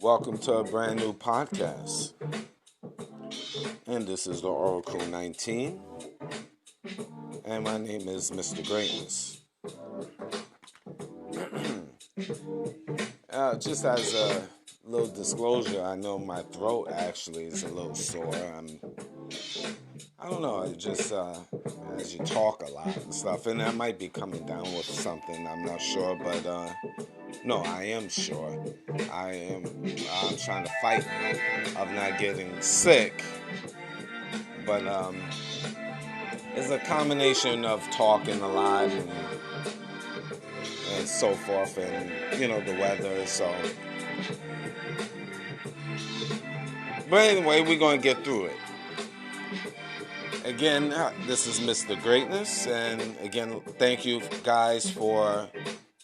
Welcome to a brand new podcast, and this is the Oracle 19, and my name is Mr. Greatness. Just as a little disclosure, I know my throat actually is a little sore. I don't know, just as you talk a lot and stuff, and I might be coming down with something, I'm not sure, but no, I am sure. I'm trying to fight of not getting sick, but it's a combination of talking a lot and so forth, and the weather. So, but anyway, we're gonna get through it. Again, this is Mr. Greatness, and again, thank you guys for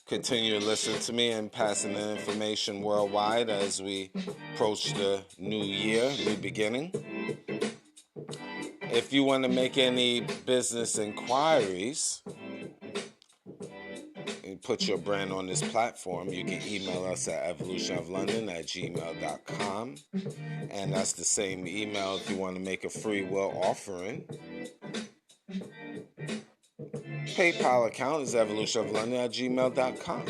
continue to listen to me and passing the information worldwide as we approach the new year, new beginning. If you want to make any business inquiries and put your brand on this platform, you can email us at evolutionoflondon@gmail.com, and that's the same email if you want to make a free will offering. PayPal account is evolutionoflondon@gmail.com.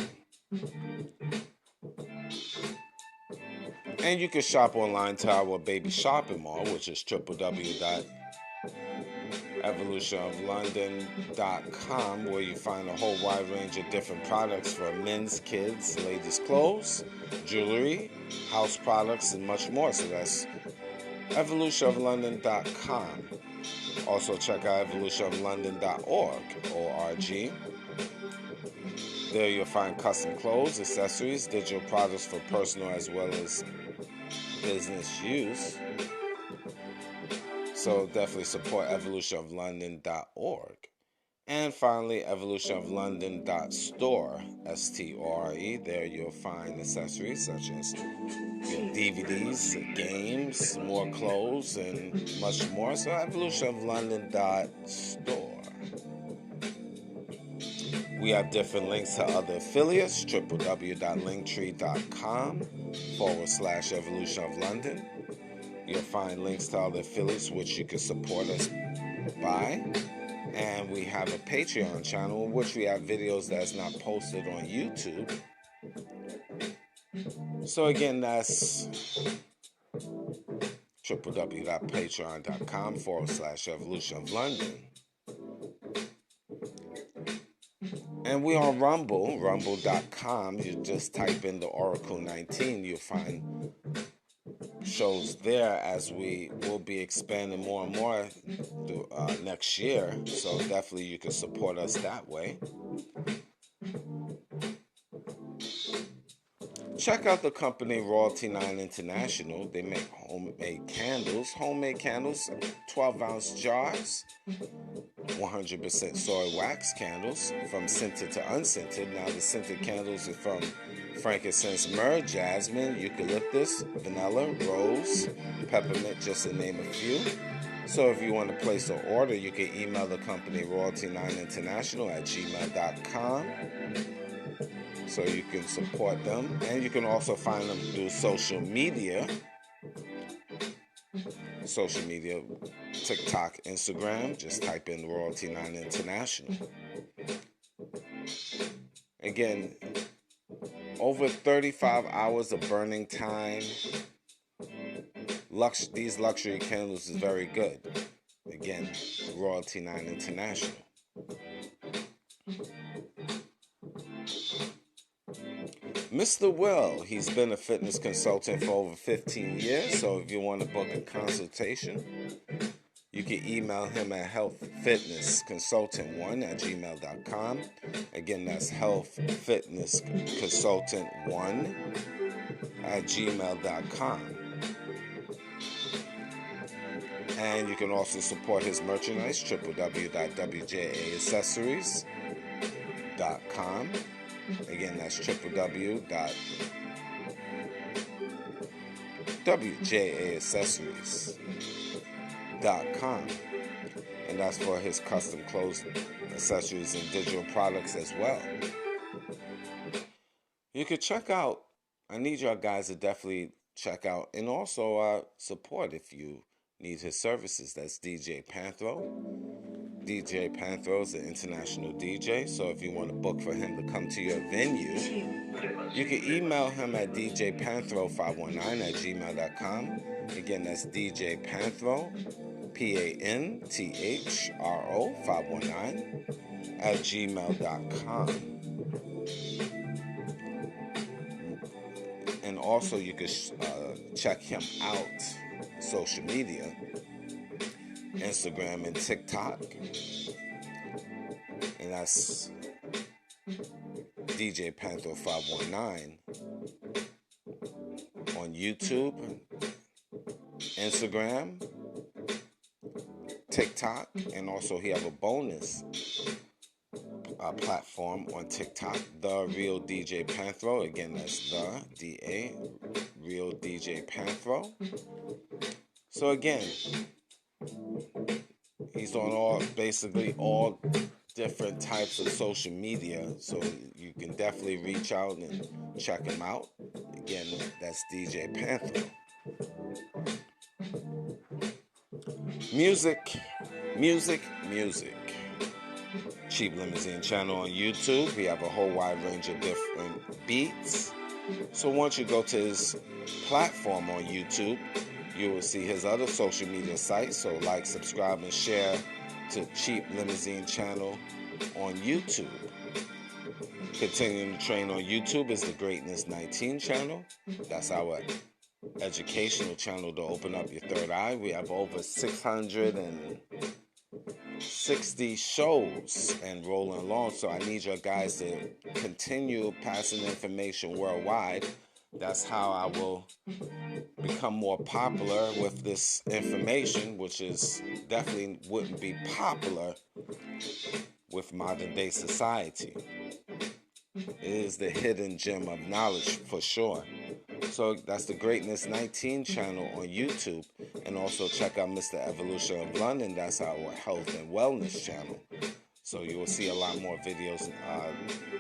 And you can shop online to our baby shopping mall, which is www.evolutionoflondon.com, where you find a whole wide range of different products for men's, kids, ladies' clothes, jewelry, house products, and much more. So that's evolutionoflondon.com. Also check out evolutionoflondon.org, O-R-G. There you'll find custom clothes, accessories, digital products for personal as well as business use. So definitely support evolutionoflondon.org. And finally, evolutionoflondon.store, S-T-O-R-E. There you'll find accessories such as your DVDs, games, more clothes, and much more. So evolutionoflondon.store. We have different links to other affiliates, www.linktree.com/evolutionoflondon. You'll find links to other affiliates which you can support us by. And we have a Patreon channel in which we have videos that's not posted on YouTube. So again, that's www.patreon.com/evolutionoflondon. And we're on Rumble, rumble.com. You just type in the Oracle 19. You'll find shows there as we will be expanding more and more through, next year. So definitely you can support us that way. Check out the company Royalty 9 International. They make homemade candles, 12-ounce jars, 100% soy wax candles from scented to unscented. Now the scented candles are from frankincense, myrrh, jasmine, eucalyptus, vanilla, rose, peppermint, just to name a few. So if you want to place an order, you can email the company royalty9international@gmail.com. So you can support them. And you can also find them through social media, TikTok, Instagram. Just type in Royalty 9 International. Again, over 35 hours of burning time. These luxury candles is very good. Again, Royalty 9 International. Mr. Will, he's been a fitness consultant for over 15 years, so if you want to book a consultation, You can email him at healthfitnessconsultant1@gmail.com. Again, that's healthfitnessconsultant1@gmail.com. And you can also support his merchandise, www.wjaaccessories.com. Again, that's www.wjaaccessories.com. And that's for his custom clothes, accessories, and digital products as well. You could check out, I need y'all guys to definitely check out and also support if you need his services. That's DJ Panthro. DJ Panthro is an international DJ, so if you want to book for him to come to your venue, you can email him at djpanthro519@gmail.com. Again, that's DJ Panthro, PANTHRO 519@gmail.com. And also you can check him out social media, Instagram and TikTok, and that's DJ Panther 519 on YouTube, Instagram, TikTok, and also he have a bonus platform on TikTok, The Real DJ Panthro. Again, that's the DA Real DJ Panthro. So again, he's on basically all different types of social media, so you can definitely reach out and check him out. Again, that's DJ Panthro. Music. Cheap Limousine channel on YouTube. We have a whole wide range of different beats. So once you go to his platform on YouTube, you will see his other social media sites. So like, subscribe, and share to Cheap Limousine channel on YouTube. Continuing to train on YouTube is the Greatness 19 channel. That's our educational channel to open up your third eye. We have over 660 shows and rolling along, so I need your guys to continue passing information worldwide. That's how I will become more popular with this information, which is definitely wouldn't be popular with modern day society. It is the hidden gem of knowledge for sure. So that's the Greatness 19 channel on YouTube. And also check out Mr. Evolution of London. That's our health and wellness channel. So you will see a lot more videos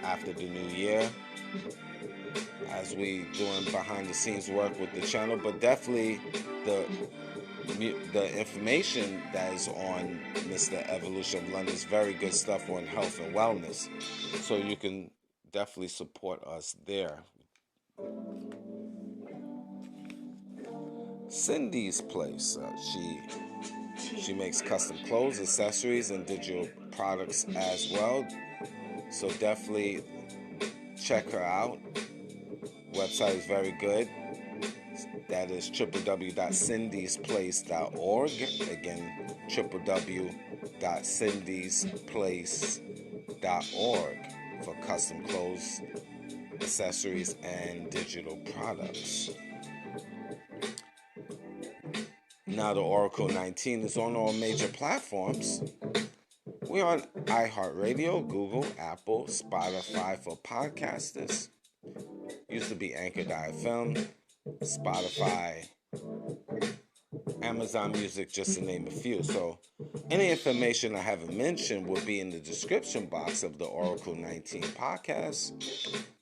after the new year as we doing behind the scenes work with the channel. But definitely the information that is on Mr. Evolution of London is very good stuff on health and wellness. So you can definitely support us there. Cindy's Place. She makes custom clothes, accessories, and digital products as well. So definitely check her out. Website is very good. That is www.cindysplace.org. Again, www.cindysplace.org for custom clothes, accessories, and digital products. Now the Oracle 19 is on all major platforms. We're on iHeartRadio, Google, Apple, Spotify for podcasters. Used to be Anchor.fm, Spotify, Amazon Music, just to name a few. So any information I haven't mentioned will be in the description box of the Oracle 19 podcast,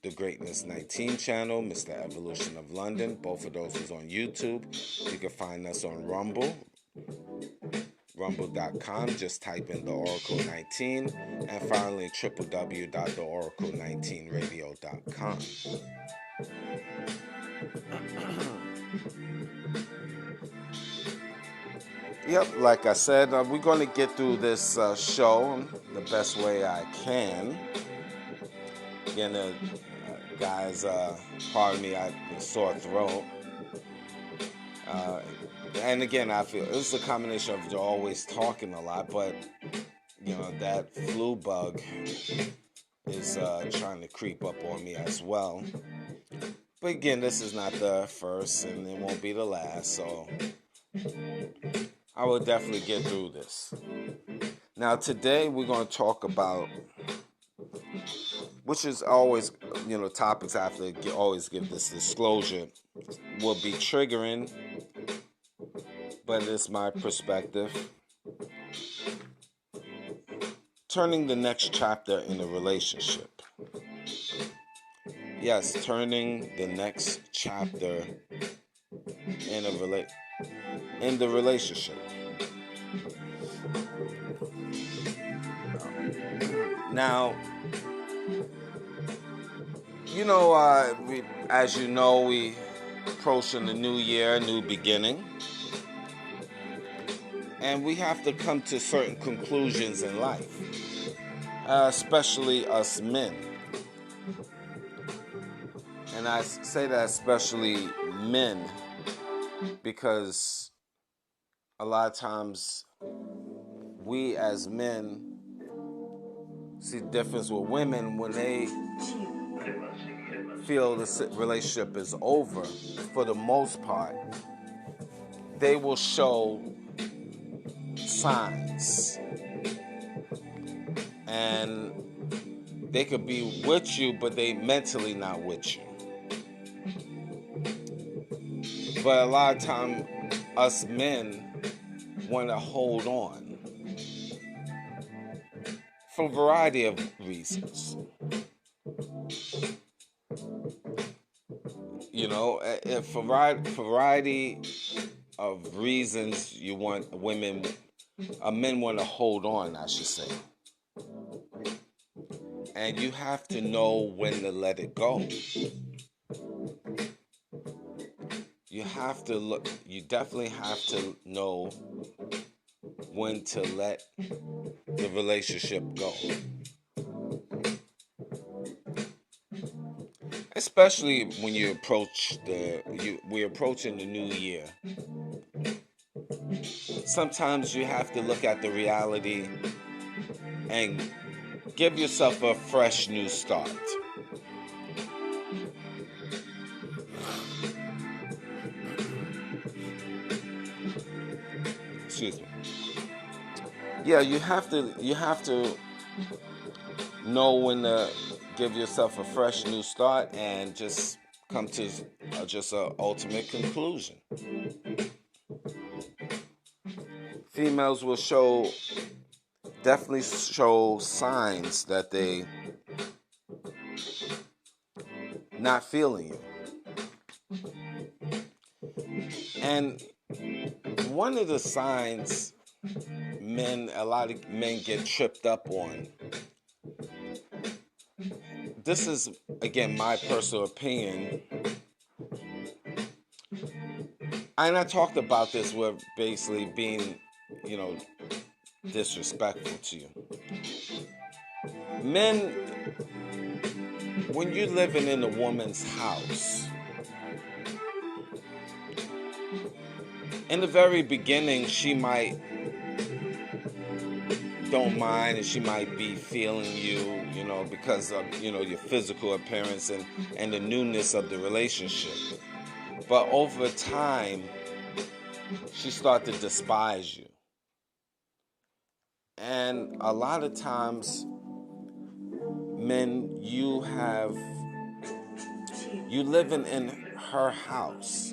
the Greatness 19 channel, Mr. Evolution of London. Both of those is on YouTube. You can find us on Rumble, rumble.com. Just type in the Oracle 19. And finally, www.theoracle19radio.com. Yep, like I said, we're going to get through this show the best way I can. Again, guys, pardon me, I have a sore throat. and again, I feel it's a combination of always talking a lot, but that flu bug is trying to creep up on me as well. But again, this is not the first, and it won't be the last, so I will definitely get through this. Now, today we're going to talk about, which is always, topics I have to always give this disclosure, will be triggering, but it's my perspective. Turning the next chapter in a relationship. Yes, turning the next chapter in the relationship. Now, as you know, we approaching the new year, new beginning, and we have to come to certain conclusions in life, especially us men. And I say that especially men because a lot of times we as men see the difference with women when they feel the relationship is over. For the most part, they will show signs, and they could be with you, but they mentally not with you. But a lot of time, us men want to hold on for a variety of reasons. A variety of reasons you want men want to hold on, I should say. And you have to know when to let it go. You definitely have to know when to let the relationship go. Especially when we're approaching the new year. Sometimes you have to look at the reality and give yourself a fresh new start. Excuse me. Yeah, you have to know when to give yourself a fresh new start and just come to just an ultimate conclusion. Females will definitely show signs that they not feeling you. And one of the signs a lot of men get tripped up on, this is, again, my personal opinion, and I talked about this with basically being, disrespectful to you. Men, when you're living in a woman's house, in the very beginning, she might don't mind, and she might be feeling you, because of, your physical appearance and the newness of the relationship. But over time, she starts to despise you. And a lot of times, men, you living in her house,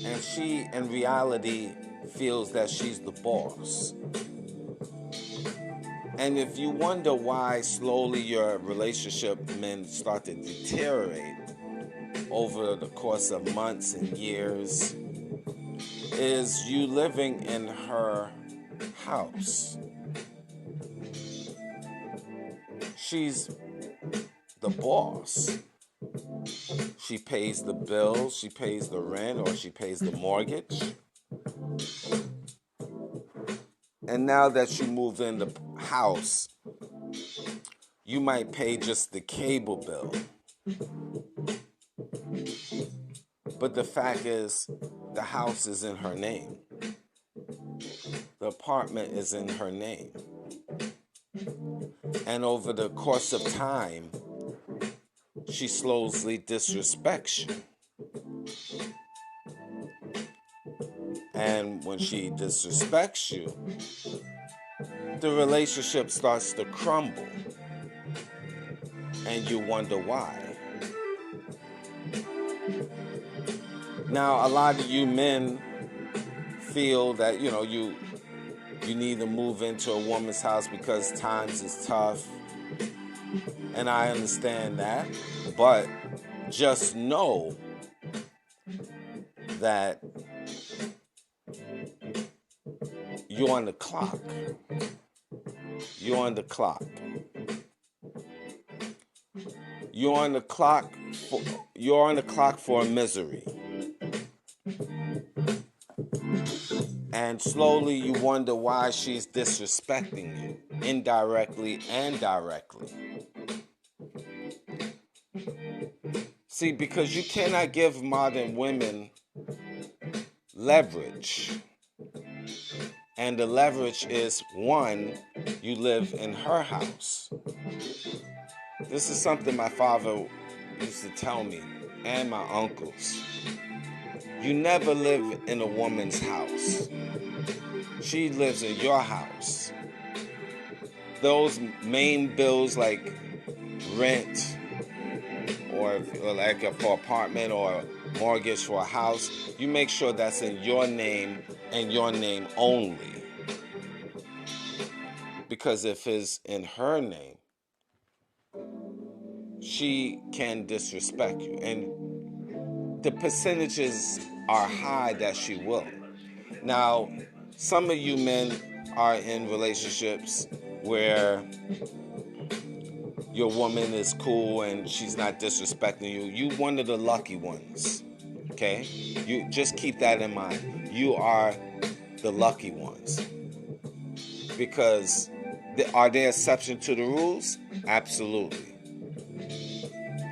and she, in reality, feels that she's the boss. And if you wonder why slowly your relationship, men, start to deteriorate over the course of months and years, is you living in her house. She's the boss. She pays the bills, she pays the rent, or she pays the mortgage. And now that you moved in the house, you might pay just the cable bill. But the fact is, the house is in her name. The apartment is in her name. And over the course of time, she slowly disrespects you. And when she disrespects you, the relationship starts to crumble. And you wonder why. Now, a lot of you men feel that, you need to move into a woman's house because times is tough. And I understand that. But just know that you're on the clock. You're on the clock. You're on the clock for misery. And slowly you wonder why she's disrespecting you, indirectly and directly. See, because you cannot give modern women leverage. And the leverage is, one, you live in her house. This is something my father used to tell me, and my uncles. You never live in a woman's house. She lives in your house. Those main bills like rent or like for apartment or mortgage for a house, you make sure that's in your name and your name only. Because if it's in her name, she can disrespect you. And the percentages are high that she will. Now, some of you men are in relationships where your woman is cool and she's not disrespecting you. You one of the lucky ones, okay? You just keep that in mind. You are the lucky ones. Because are there exceptions to the rules? Absolutely.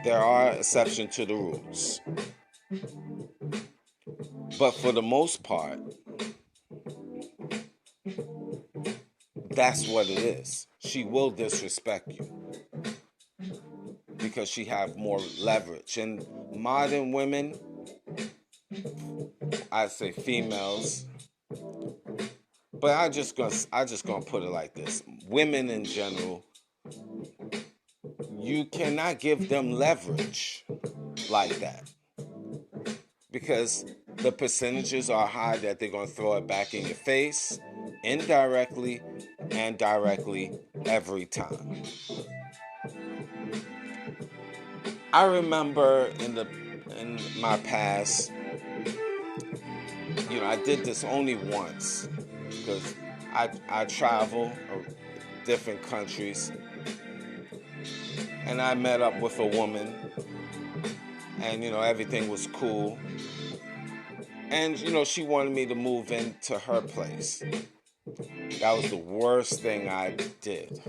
There are exceptions to the rules. But for the most part, that's what it is. She will disrespect you because she have more leverage. And modern women, I'd say females, but I just gonna put it like this: women in general, you cannot give them leverage like that because the percentages are high that they're gonna throw it back in your face, indirectly and directly every time. I remember in my past, I did this only once because I travel different countries, and I met up with a woman, and everything was cool, and she wanted me to move into her place. That was the worst thing I did.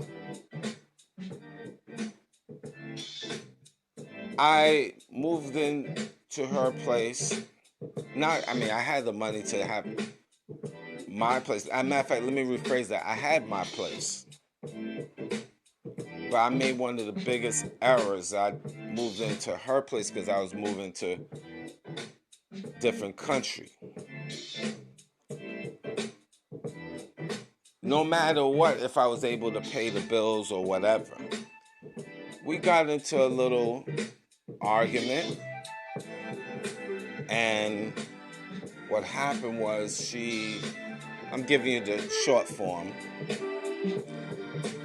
I moved into her place. I had the money to have my place. As a matter of fact, let me rephrase that. I had my place. But I made one of the biggest errors. I moved into her place because I was moving to a different country. No matter what, if I was able to pay the bills or whatever, we got into a little argument. And what happened was I'm giving you the short form.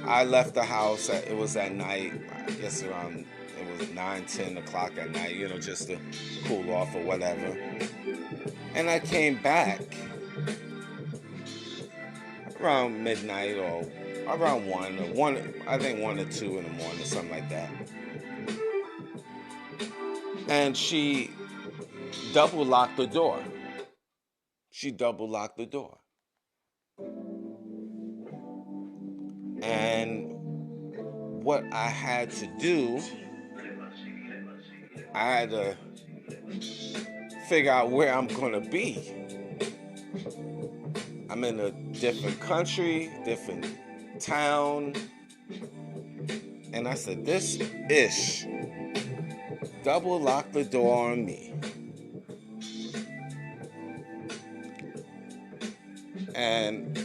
I left the house, it was at night, I guess it was 9, 10 o'clock at night, just to cool off or whatever. And I came back around midnight or around 1, I think 1 or 2 in the morning, something like that. And she double locked the door. And what I had to do, I had to figure out where I'm gonna be. I'm in a different country, different town. And I said, this ish double locked the door on me. And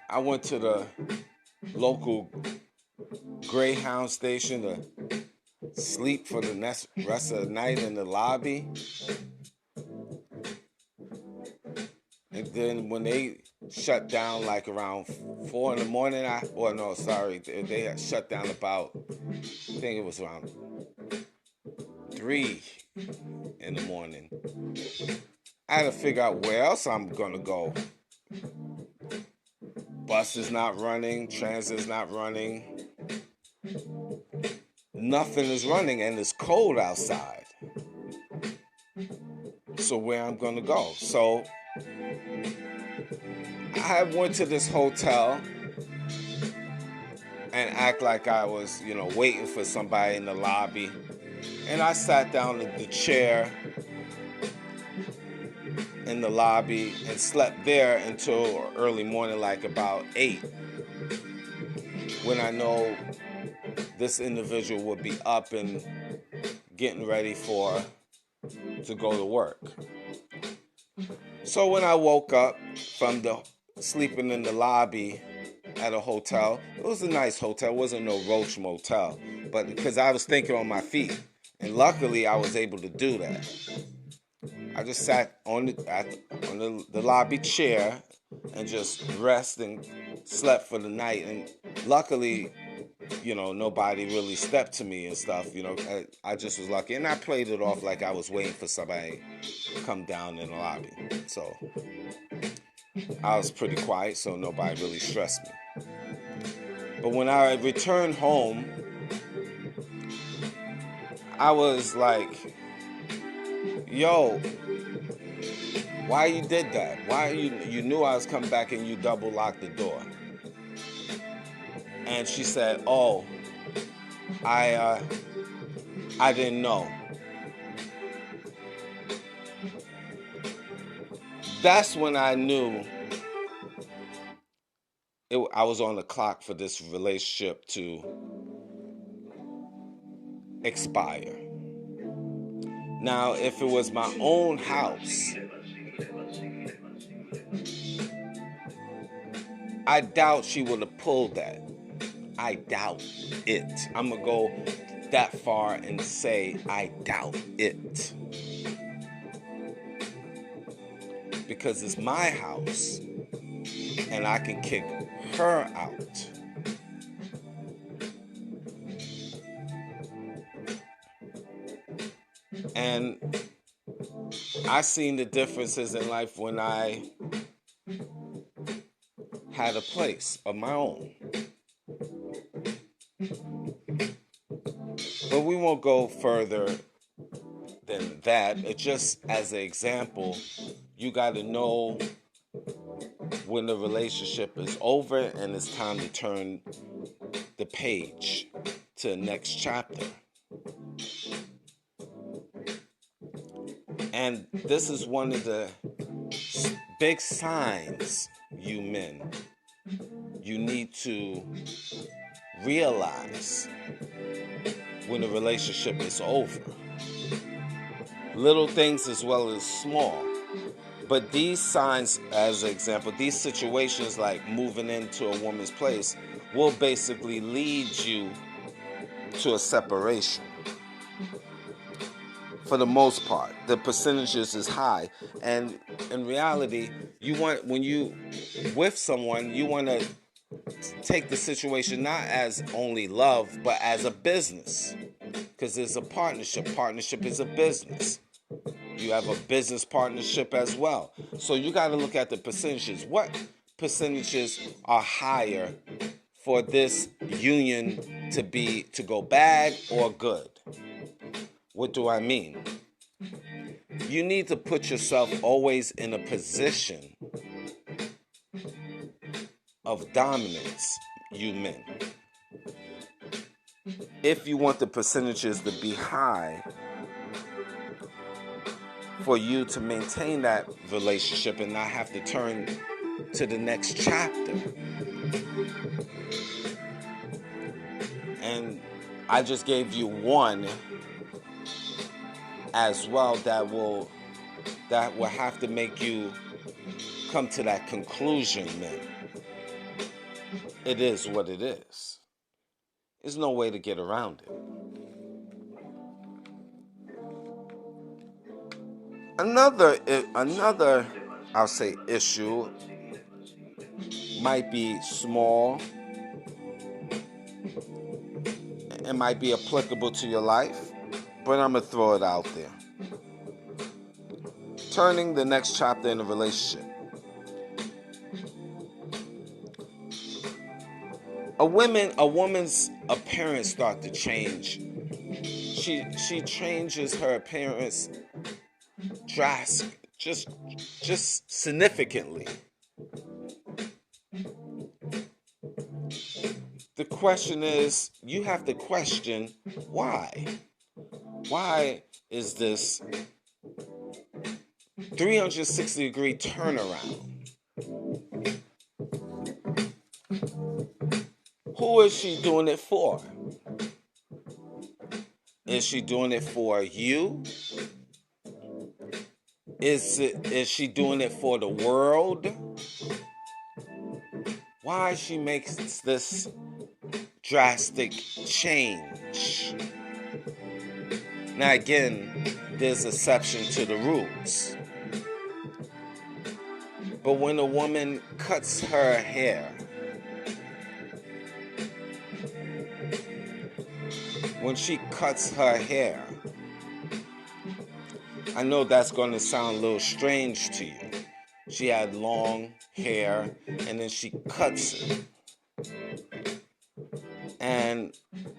I went to the local Greyhound station to sleep for the rest of the night in the lobby. And then when they shut down like around 4 in the morning, they had shut down about, I think it was around 3 in the morning. I had to figure out where else I'm gonna go. Bus is not running, transit is not running. Nothing is running, and it's cold outside. So where I'm gonna go? So I went to this hotel and act like I was, waiting for somebody in the lobby. And I sat down in the chair in the lobby and slept there until early morning, like about 8, when I know this individual would be up and getting ready to go to work. So when I woke up from sleeping in the lobby at a hotel, it was a nice hotel, it wasn't no Roach Motel, but because I was thinking on my feet, and luckily I was able to do that. I just sat on the lobby chair and just rested and slept for the night. And luckily, nobody really stepped to me and stuff. I just was lucky. And I played it off like I was waiting for somebody to come down in the lobby. So I was pretty quiet, so nobody really stressed me. But when I returned home, I was like, yo, why you did that? Why you knew I was coming back and you double locked the door? And she said, oh, I didn't know. That's when I knew I was on the clock for this relationship to expire. Now, if it was my own house, I doubt she would have pulled that. I doubt it. I'm going to go that far and say I doubt it. Because it's my house and I can kick her out. And I seen the differences in life when I had a place of my own. But we won't go further than that. It's just as an example, you got to know when the relationship is over and it's time to turn the page to the next chapter. And this is one of the big signs, you men, you need to realize when the relationship is over. Little things as well as small. But these signs, as an example, these situations like moving into a woman's place will basically lead you to a separation. For the most part, the percentages is high. And in reality, when you with someone, you want to take the situation not as only love, but as a business. Because there's a partnership. Partnership is a business. You have a business partnership as well. So you got to look at the percentages. What percentages are higher for this union to go bad or good? What do I mean? You need to put yourself always in a position of dominance, you men. If you want the percentages to be high for you to maintain that relationship and not have to turn to the next chapter. And I just gave you one as well that will have to make you come to that conclusion, men. It is what it is. There's no way to get around it. Another, I'll say, issue might be small. It might be applicable to your life, but I'm gonna throw it out there. Turning the next chapter in a relationship. A woman's appearance start to change. She changes her appearance just significantly. The question is, you have to question why. Why is this 360-degree turnaround? Who is she doing it for? Is she doing it for you? Is she doing it for the world? Why she makes this drastic change? Now again, there's exception to the rules. But when a woman cuts her hair, I know that's going to sound a little strange to you. She had long hair and then she cuts it. And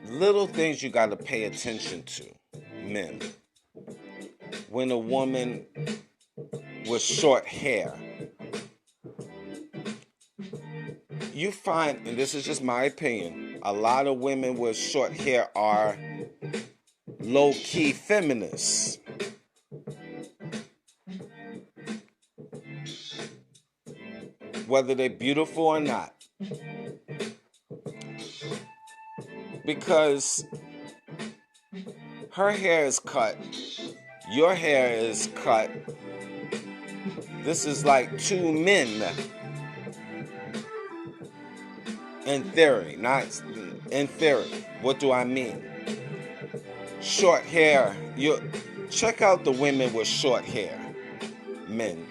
little things you got to pay attention to, men. When a woman with short hair, you find, and this is just my opinion, a lot of women with short hair are low-key feminists. Whether they're beautiful or not. Because her hair is cut, your hair is cut. This is like two men. In theory, not in theory. What do I mean? Short hair. Check out the women with short hair, men,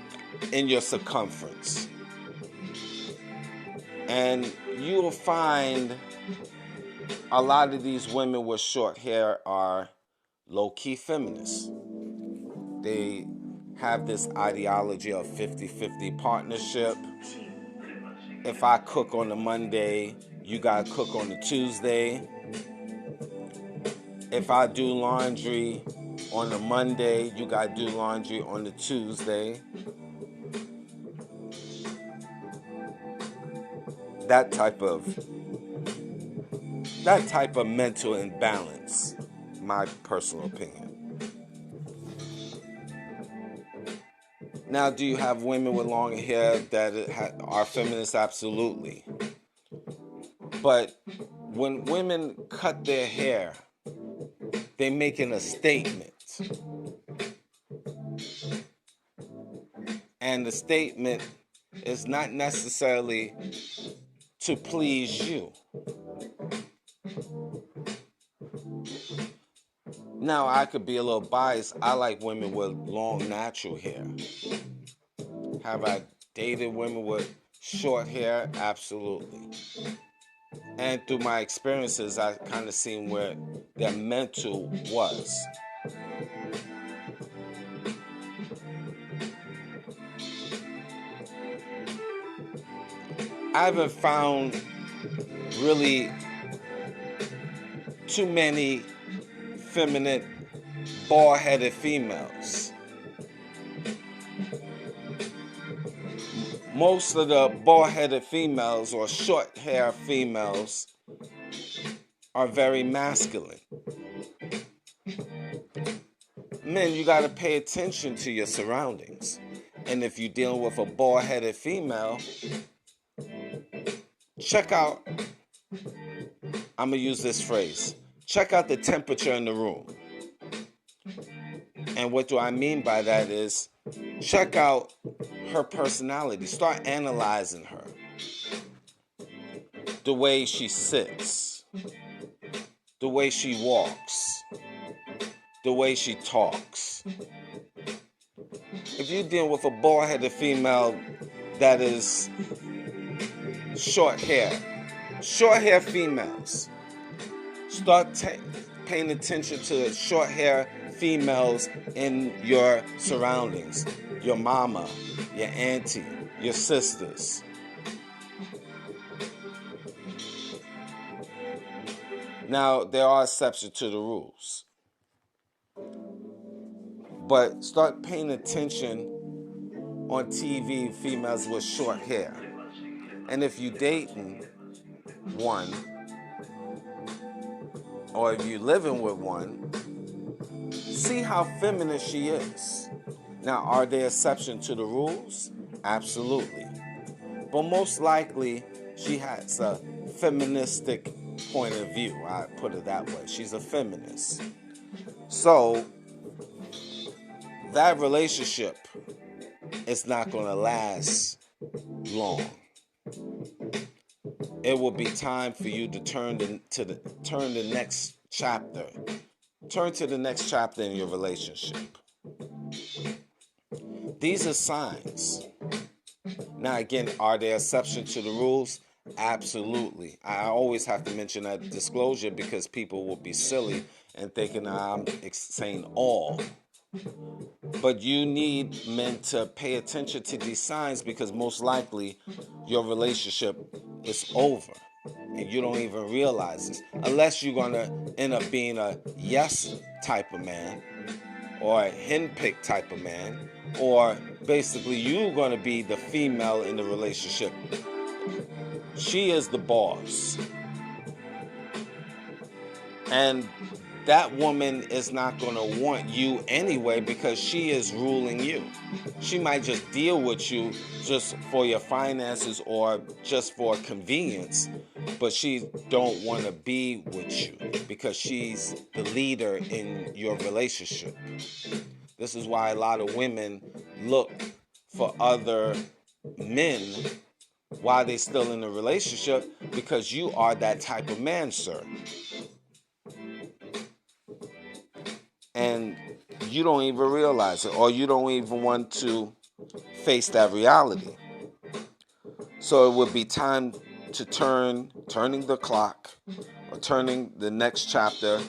in your circumference. And you will find a lot of these women with short hair are low-key feminists. They have this ideology of 50-50 partnership. If I cook on a Monday, you gotta cook on a Tuesday. If I do laundry on a Monday, you gotta do laundry on a Tuesday. That type of mental imbalance, my personal opinion. Now, do you have women with long hair that are feminists? Absolutely. But when women cut their hair, they're making a statement. And the statement is not necessarily to please you. Now, I could be a little biased. I like women with long, natural hair. Have I dated women with short hair? Absolutely. And through my experiences, I kind of seen where their mental was. I haven't found really too many feminine, bald-headed females. Most of the bald-headed females or short-hair females are very masculine. Men, you got to pay attention to your surroundings. And if you're dealing with a bald-headed female, check out, I'm going to use this phrase, check out the temperature in the room. And what do I mean by that is, check out her personality. Start analyzing her. The way she sits, the way she walks, the way she talks. If you're dealing with a bald-headed female that is short hair females, start paying attention to short hair females in your surroundings. Your mama, your auntie, your sisters. Now, there are exceptions to the rules. But start paying attention on TV, females with short hair. And if you're dating one, or if you're living with one, see how feminine she is. Now, are there exceptions to the rules? Absolutely. But most likely, she has a feministic point of view. I put it that way. She's a feminist. So, that relationship is not going to last long. It will be time for you to turn the next chapter. Turn to the next chapter in your relationship. These are signs. Now, again, are there exceptions to the rules? Absolutely. I always have to mention that disclosure because people will be silly and thinking I'm saying all. But you need men to pay attention to these signs because most likely your relationship is over. And you don't even realize this. Unless you're going to end up being a yes type of man or a henpick type of man, or basically you're going to be the female in the relationship. She is the boss. And that woman is not going to want you anyway because she is ruling you. She might just deal with you just for your finances or just for convenience, but she don't want to be with you because she's the leader in your relationship. This is why a lot of women look for other men while they're still in a relationship because you are that type of man, sir. And you don't even realize it, or you don't even want to face that reality. So it would be time to turning the clock, or turning the next chapter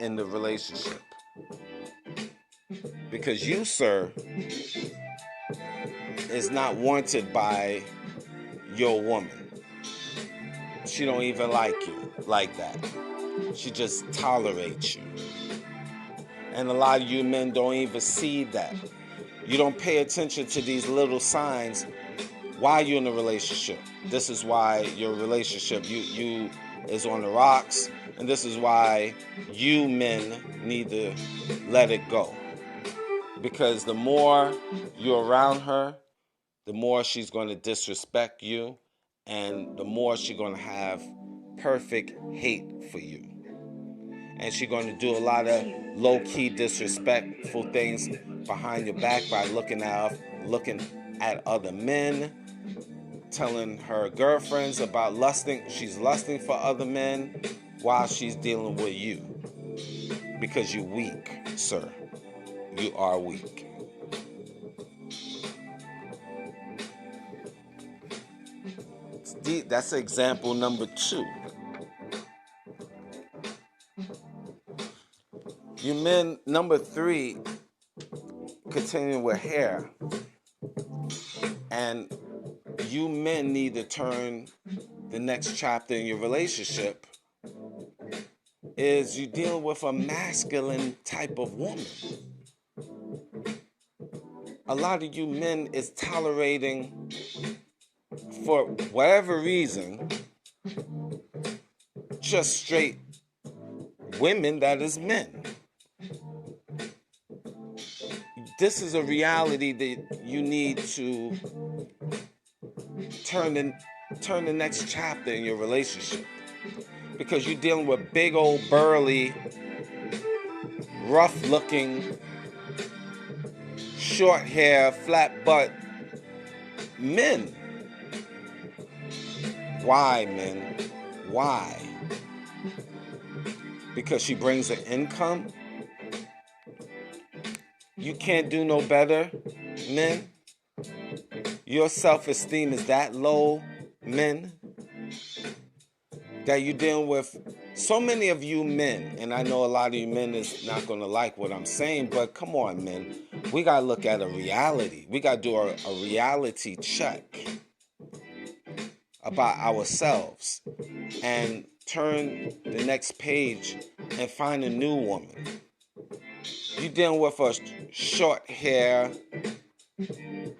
in the relationship. Because you, sir, is not wanted by your woman. She don't even like you like that. She just tolerates you. And a lot of you men don't even see that. You don't pay attention to these little signs while you're in a relationship. This is why your relationship you is on the rocks, and this is why you men need to let it go. Because the more you're around her, the more she's going to disrespect you, and the more she's going to have perfect hate for you. And she's going to do a lot of low-key disrespectful things behind your back by looking at other men, telling her girlfriends about she's lusting for other men while she's dealing with you. Because you're weak, sir. You are weak. That's example number 2. You men, number 3, continuing with hair. And you men need to turn the next chapter in your relationship is you deal with a masculine type of woman. A lot of you men is tolerating, for whatever reason, just straight women that is men. this is a reality that you need to turn the next chapter in your relationship, because you're dealing with big old burly, rough looking, short hair, flat butt men. Why, men? Why? Because she brings an income? You can't do no better, men? Your self-esteem is that low, men? That you're dealing with so many of you men, and I know a lot of you men is not going to like what I'm saying, but come on, men. We got to look at a reality. We got to do a reality check about ourselves and turn the next page and find a new woman. You're dealing with a short hair,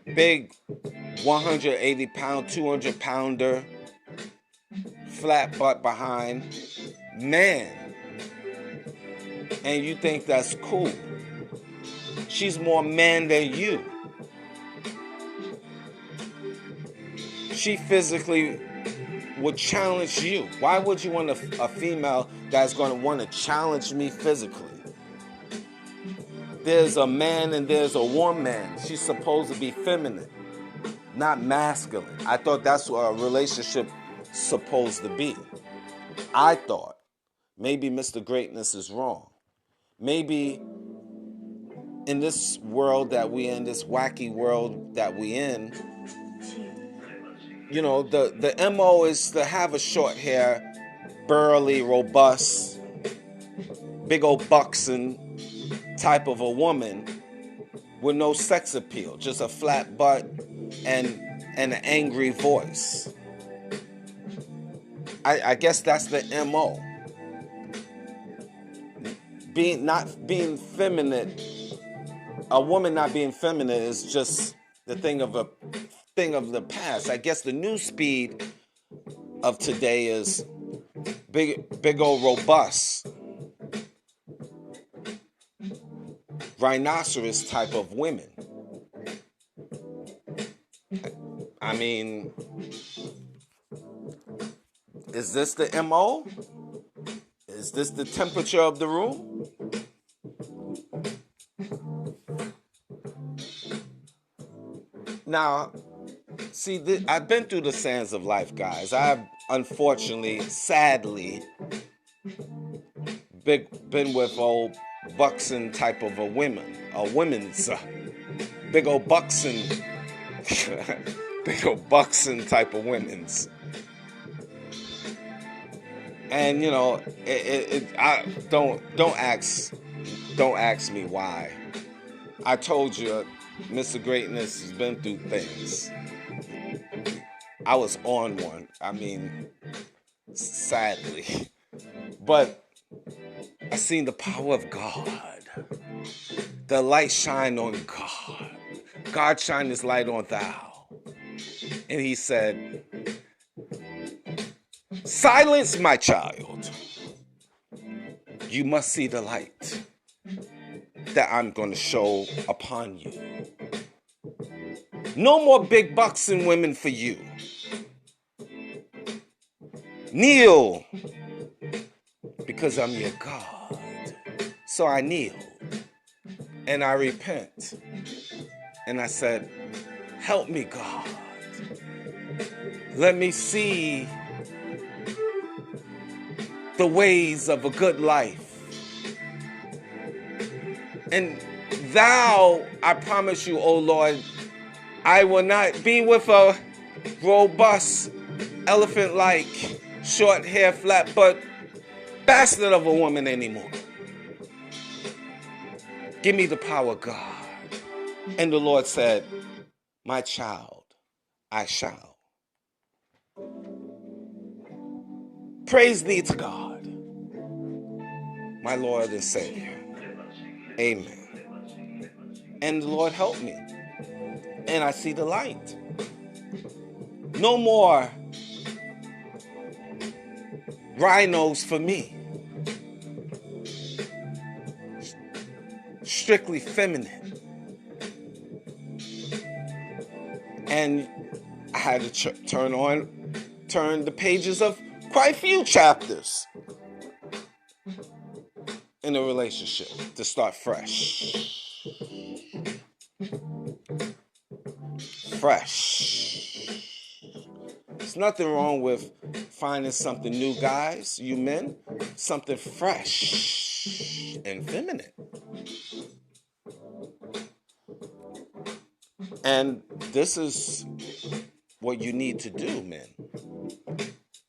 big 180 pound, 200 pounder, flat butt behind man, and you think that's cool. She's more man than you. She physically would challenge you. Why would you want a female that's going to want to challenge me physically? There's a man and there's a woman. She's supposed to be feminine, not masculine. I thought that's what a relationship supposed to be. I thought. Maybe Mr. Greatness is wrong. Maybe in this world that we in, this wacky world that we in, you know, the MO is to have a short hair, burly, robust, big old buxom type of a woman with no sex appeal, just a flat butt and an angry voice. I guess that's the MO. Not being feminine, a woman not being feminine is just the thing of the past. I guess the new speed of today is big old robust, rhinoceros type of women. I mean, is this the MO? Is this the temperature of the room? Now, see, I've been through the sands of life, guys. I've unfortunately, sadly, been with old buxom type of a women's big old buxom, big old buxom type of women's. And you know, don't ask me why. I told you, Mr. Greatness has been through things. I was on one. I mean, sadly, but I seen the power of God. The light shine on God. God shine His light on thou, and He said, "Silence, my child. You must see the light that I'm going to show upon you. No more big buxom women for you. Kneel, because I'm your God." So I kneel, and I repent, and I said, "Help me, God. Let me see the ways of a good life. And thou, I promise you, O Lord, I will not be with a robust, elephant-like, short hair, flat butt bastard of a woman anymore. Give me the power, God." And the Lord said, "My child, I shall." Praise thee to God, my Lord and Savior. Amen. And the Lord helped me. And I see the light. No more rhinos for me. Strictly feminine. And I had to turn the pages of quite a few chapters in a relationship to start fresh. Fresh. There's nothing wrong with finding something new, guys, you men. Something fresh and feminine. And this is what you need to do, men.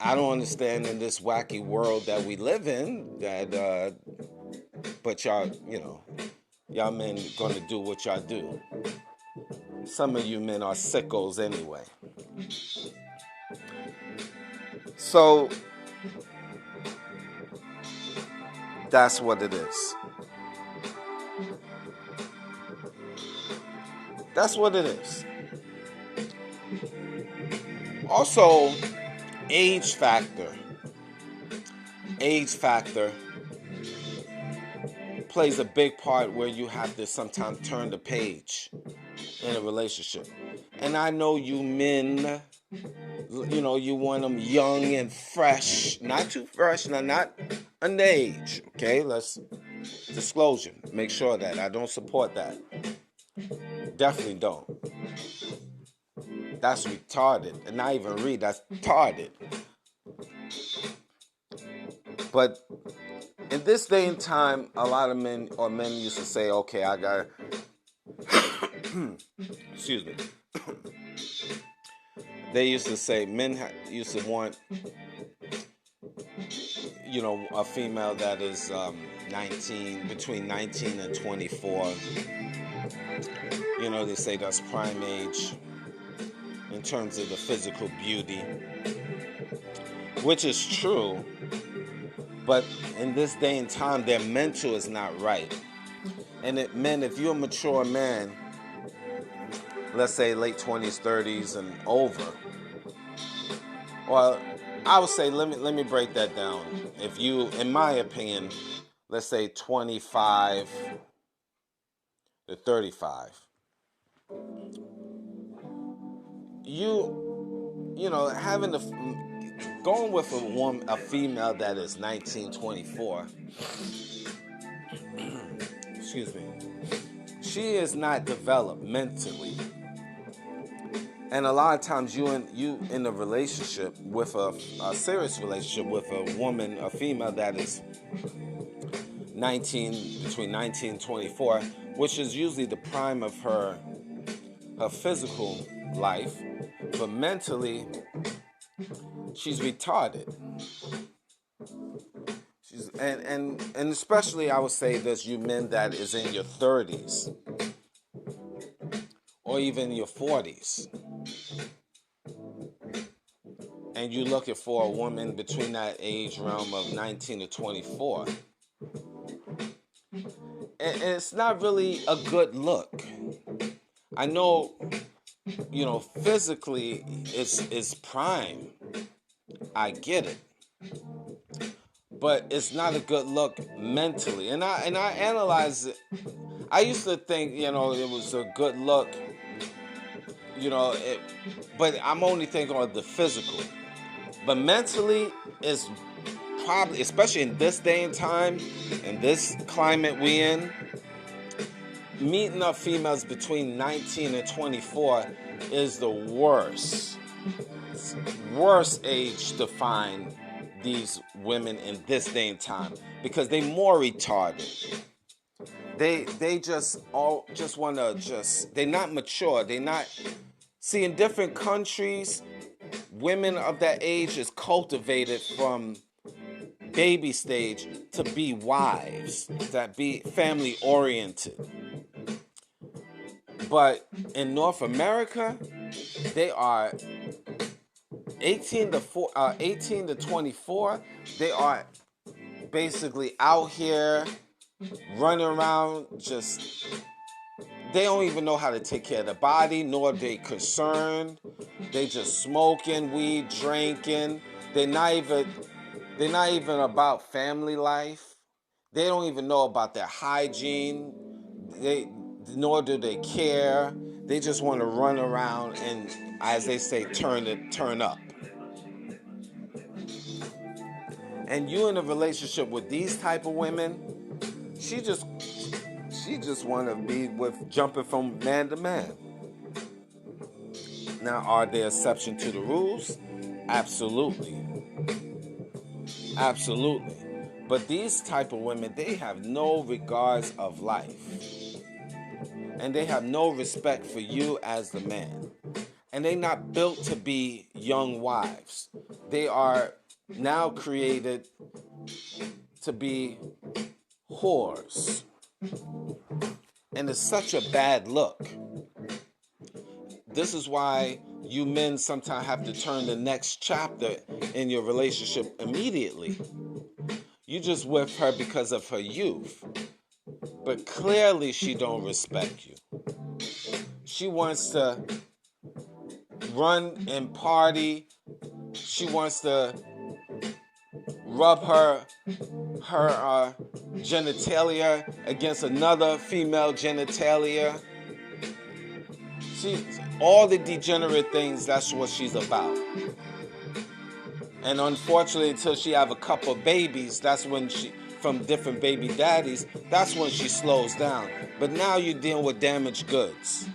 I don't understand in this wacky world that we live in that, but y'all men gonna do what y'all do. Some of you men are sickos anyway. So that's what it is. That's what it is. Also, age factor. Age factor plays a big part where you have to sometimes turn the page in a relationship. And I know you men, you want them young and fresh. Not too fresh, not underage. Okay, let's disclosure. Make sure that I don't support that. Definitely don't. That's retarded. And not even read, that's retarded. But in this day and time, a lot of men used to say, okay, I got excuse me. They used to say, men used to want, a female that is 19, between 19 and 24. They say that's prime age in terms of the physical beauty, which is true. But in this day and time, their mental is not right. And men, if you're a mature man, let's say late 20s, 30s, and over, well, I would say, let me break that down. If you, in my opinion, let's say 25 to 35, going with a female that is 19, 24, excuse me, she is not developed mentally. And a lot of times you in a relationship with a serious relationship with a woman, a female that is 19, between 19 and 24, which is usually the prime of her physical life, but mentally she's retarded. And especially I would say there's you men that is in your 30s or even your 40s. And you're looking for a woman between that age realm of 19 to 24. And it's not really a good look. I know, physically it's prime. I get it. But it's not a good look mentally. And I analyze it. I used to think, it was a good look, but I'm only thinking of the physical. But mentally, it's probably, especially in this day and time, in this climate we in, meeting up females between 19 and 24 is the worst age to find these women in this day and time, because they more retarded. They just want to they're not mature. They're not, see, in different countries, women of that age is cultivated from baby stage to be wives, that be family oriented. But in North America, they are 18 to 24. They are basically out here running around, they don't even know how to take care of the body, nor are they concerned. They just smoking, weed, drinking. They're not even about family life. They don't even know about their hygiene. Nor do they care. They just want to run around and, as they say, turn up. And you in a relationship with these type of women, she just want to be with jumping from man to man. Now, are there exceptions to the rules? Absolutely. Absolutely. But these type of women, they have no regards of life. And they have no respect for you as the man. And they're not built to be young wives. They are now created to be whores. And it's such a bad look. This is why you men sometimes have to turn the next chapter in your relationship immediately. You just with her because of her youth. But clearly she don't respect you. She wants to run and party. She wants to rub her genitalia against another female genitalia. All the degenerate things, that's what she's about. And unfortunately, until she have a couple babies, that's when from different baby daddies, that's when she slows down. But now you're dealing with damaged goods.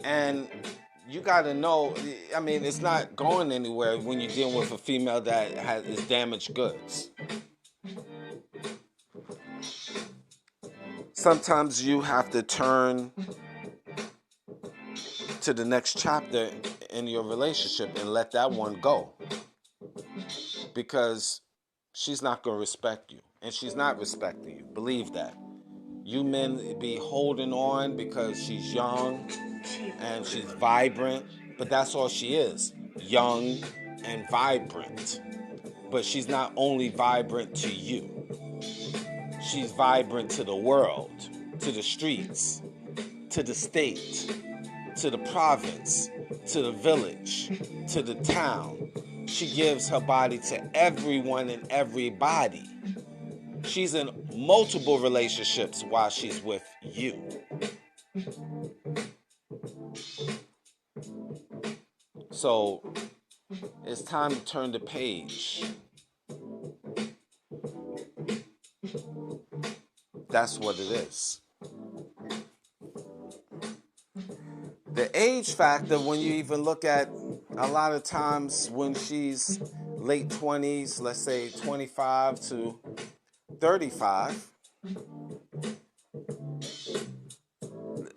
And you got to know, I mean, it's not going anywhere when you're dealing with a female that is damaged goods. Sometimes you have to turn to the next chapter in your relationship and let that one go. Because she's not going to respect you. And she's not respecting you. Believe that. You men be holding on because she's young and she's vibrant. But that's all she is. Young and vibrant. But she's not only vibrant to you. She's vibrant to the world, to the streets, to the state, to the province, to the village, to the town. She gives her body to everyone and everybody. She's in multiple relationships while she's with you. So it's time to turn the page. That's what it is. The age factor, when you even look at a lot of times when she's late 20s, let's say 25 to 35,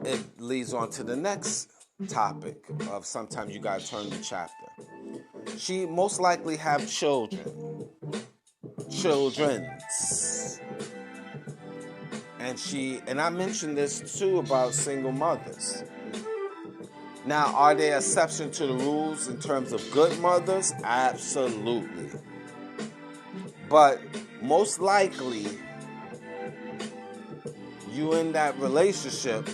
it leads on to the next topic of sometimes you got to turn the chapter. She most likely have children's. And I mentioned this too about single mothers. Now, are there exceptions to the rules in terms of good mothers? Absolutely. But most likely, you in that relationship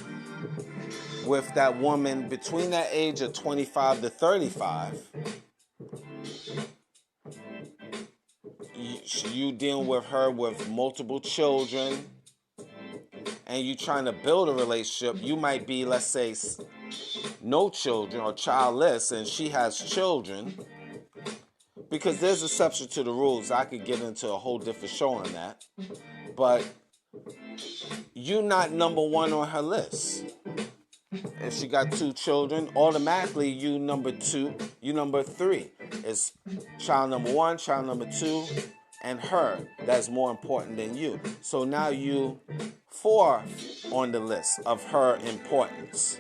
with that woman between that age of 25 to 35, you dealing with her with multiple children, and you trying to build a relationship. You might be, let's say, no children or childless, and she has children, because there's exception to the rules. I could get into a whole different show on that, but you're not number one on her list. If she got 2 children, automatically you number 2, you number 3. It's child number 1, child number 2, and her that's more important than you. So now you 4 on the list of her importance.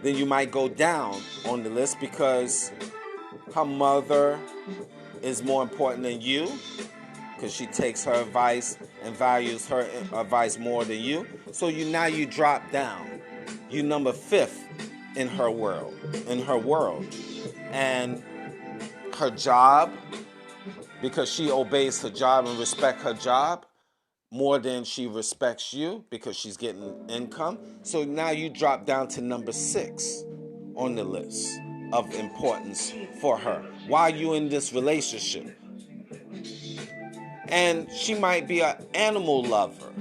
Then you might go down on the list because her mother is more important than you, because she takes her advice and values her advice more than you. So now you drop down. You number 5th in her world. And her job, because she obeys her job and respects her job more than she respects you because she's getting income. So now you drop down to number 6 on the list of importance for her while you're in this relationship. And she might be an animal lover.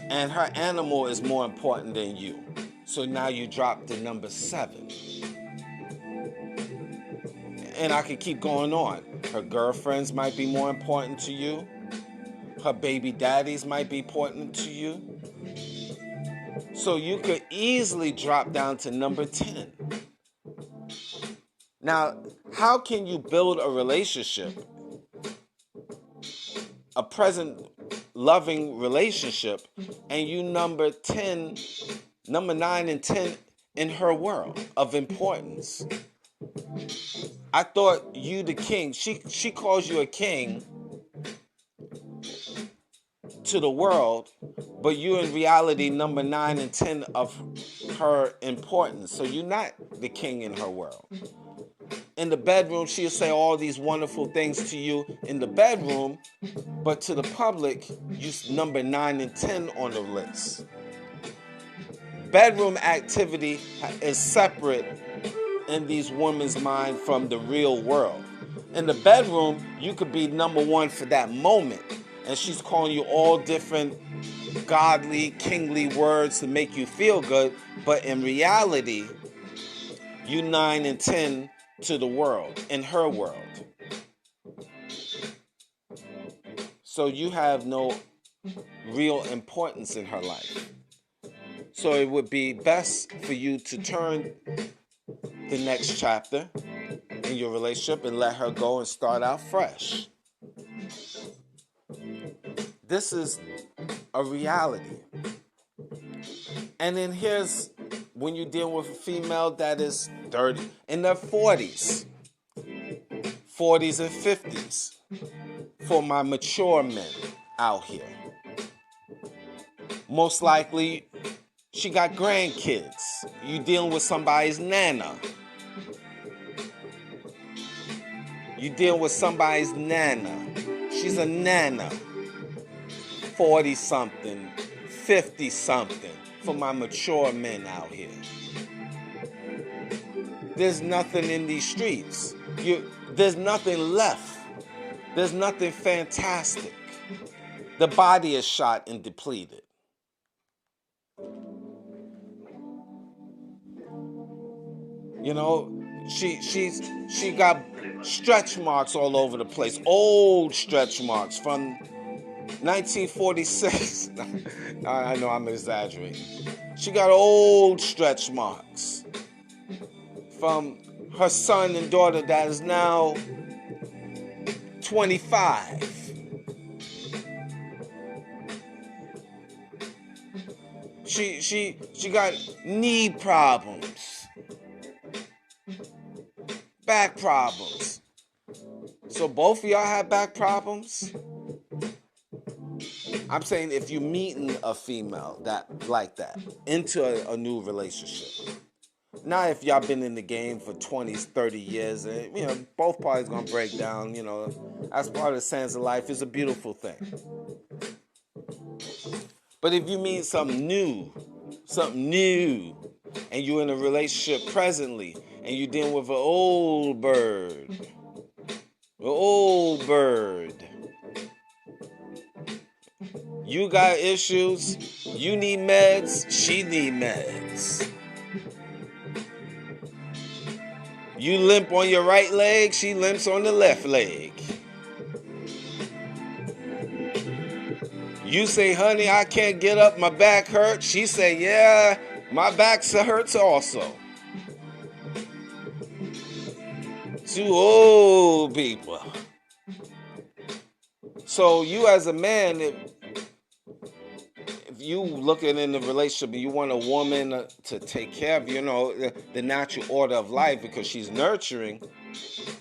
and her animal is more important than you. So now you drop to number 7. And I could keep going on. Her girlfriends might be more important to you. Her baby daddies might be important to you. So you could easily drop down to number 10. Now, how can you build a relationship, a present loving relationship, and you number 9 and 10 in her world of importance? I thought you the king. She calls you a king to the world, but you in reality number 9 and 10 of her importance. So you're not the king in her world. In the bedroom, she'll say all these wonderful things to you in the bedroom, but to the public, you number 9 and 10 on the list. Bedroom activity is separate in these women's mind from the real world. In the bedroom, you could be number 1 for that moment, and she's calling you all different godly, kingly words to make you feel good, but in reality, you 9 and 10 to the world, in her world. So you have no real importance in her life. So it would be best for you to turn the next chapter in your relationship and let her go and start out fresh. This is a reality. And then here's when you deal with a female that is 30, in their 40s and 50s, for my mature men out here. Most likely, she got grandkids. You dealing with somebody's nana. You dealing with somebody's nana. She's a nana. 40-something, 50-something, for my mature men out here. There's nothing in these streets. There's nothing left. There's nothing fantastic. The body is shot and depleted. You know, she got stretch marks all over the place. Old stretch marks from 1946. I know I'm exaggerating. She got old stretch marks from her son and daughter that is now 25. She got knee problems, back problems. So both of y'all have back problems? I'm saying if you're meeting a female that like that into a new relationship. Not if y'all been in the game for 20, 30 years, and you know, both parties gonna break down, you know. As part of the sands of life, is a beautiful thing. But if you meet something new, and you're in a relationship presently, and you're dealing with an old bird, you got issues, you need meds, she need meds. You limp on your right leg, she limps on the left leg. You say, honey, I can't get up, my back hurts. She say, yeah, my back hurts also. Two old people. So you as a man, if you looking in the relationship and you want a woman to take care of, you know, the natural order of life, because she's nurturing,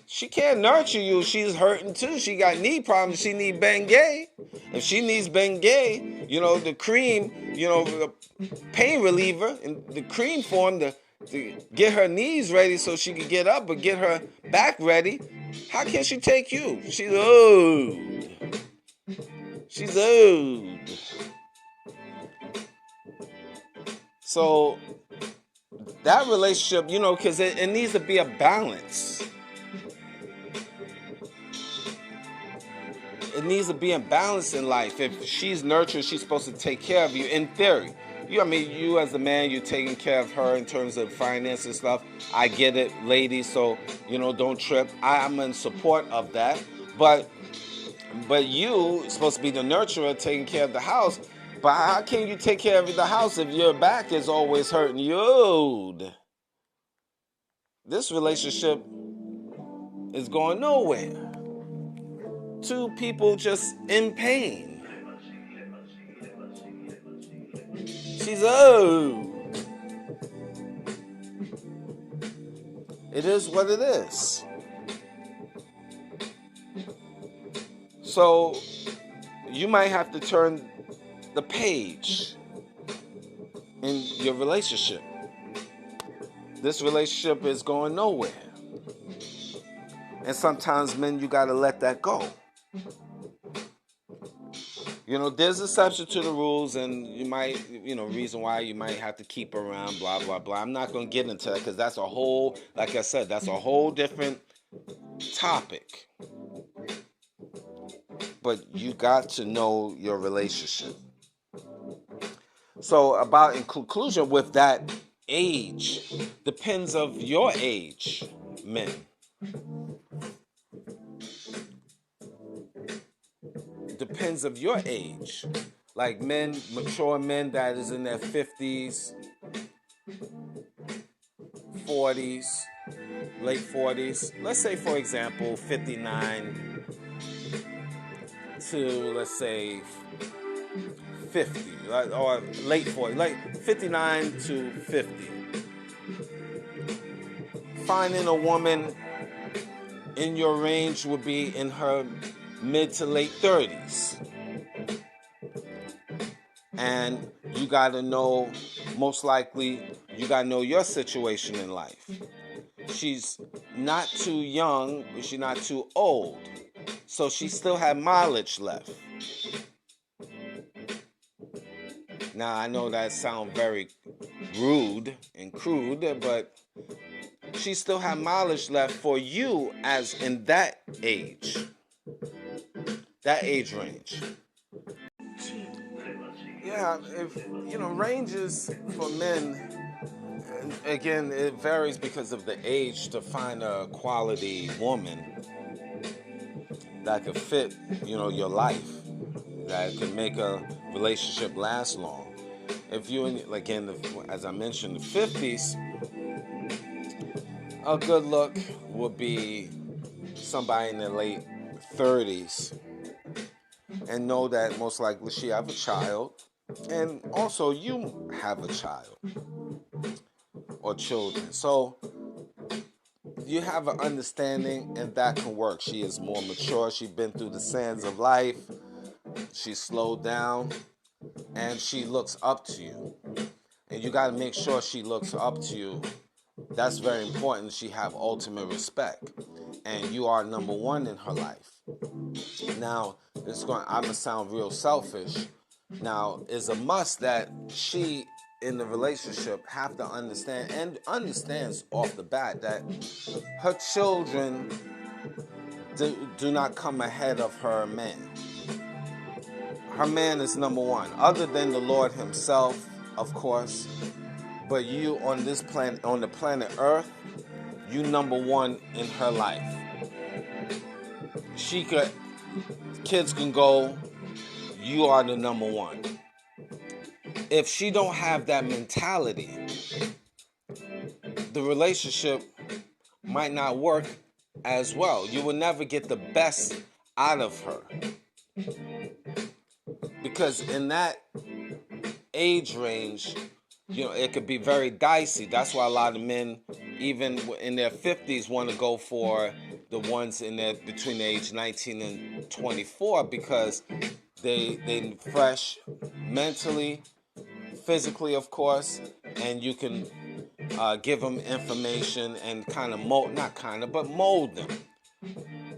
she can't nurture you. She's hurting too. She got knee problems. She need Bengay. If she needs Bengay, you know, the cream, you know, the pain reliever in the cream form to get her knees ready so she can get up, but get her back ready. How can she take you? She's old. She's old. So that relationship, you know, because it needs to be a balance. it needs to be in balance in life. If she's nurtured, she's supposed to take care of you. In theory, you as a man, you're taking care of her in terms of finance and stuff. I get it, ladies. So don't trip. I'm in support of that. But you supposed to be the nurturer, taking care of the house. But how can you take care of the house if your back is always hurting you? This relationship is going nowhere. Two people just in pain. She's it is what it is. So you might have to turn the page in your relationship. This relationship is going nowhere. And sometimes, men, you got to let that go. There's exception to the rules, and you might, reason why you might have to keep her around, blah, blah, blah. I'm not going to get into that because that's a whole, like I said, that's a whole different topic. But you got to know your relationship. So in conclusion with that age, depends of your age, men. Depends of your age. Like men, mature men that is in their 50s, 40s, late 40s. Let's say, for example, 59 to, let's say, 50, or late 40, like 59 to 50. Finding a woman in your range would be in her mid to late 30s. And you got to know, most likely, you got to know your situation in life. She's not too young, but she's not too old. So she still had mileage left. Now, I know that sounds very rude and crude, but she still had mileage left for you as in that age range. Yeah, if, ranges for men, again, it varies because of the age to find a quality woman that could fit, your life, that could make a relationship last long. If you, again, as I mentioned, the 50s, a good look would be somebody in their late 30s, and know that most likely she have a child, and also you have a child or children. So you have an understanding, and that can work. She is more mature. She's been through the sands of life. She's slowed down, and she looks up to you. And you got to make sure she looks up to you. That's very important. She have ultimate respect, and you are number one in her life. Now, I'm gonna sound real selfish. Now, it's a must that she in the relationship have to understand, and understands off the bat, that her children do not come ahead of her man. Her man is number one, other than the Lord himself, of course. But you on this planet, on the planet Earth, you number one in her life. Kids can go, you are the number one. If she don't have that mentality, the relationship might not work as well. You will never get the best out of her. Because in that age range, it could be very dicey. That's why a lot of men, even in their 50s, want to go for the ones between the age 19 and 24, because they fresh mentally, physically, of course, and you can give them information and mold them.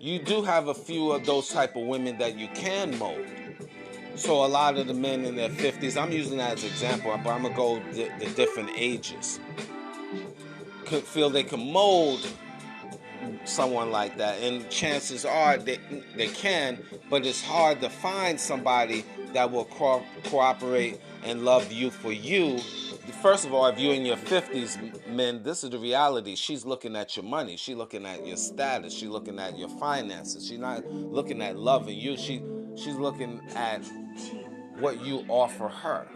You do have a few of those type of women that you can mold. So a lot of the men in their 50s, I'm using that as an example, but I'm going to go the different ages, could feel they can mold someone like that, and chances are they can, but it's hard to find somebody that will cooperate and love you for you. First of all, if you're in your 50s, men, this is the reality. She's looking at your money. She's looking at your status. She's looking at your finances. She's not looking at loving you. She's looking at what you offer her.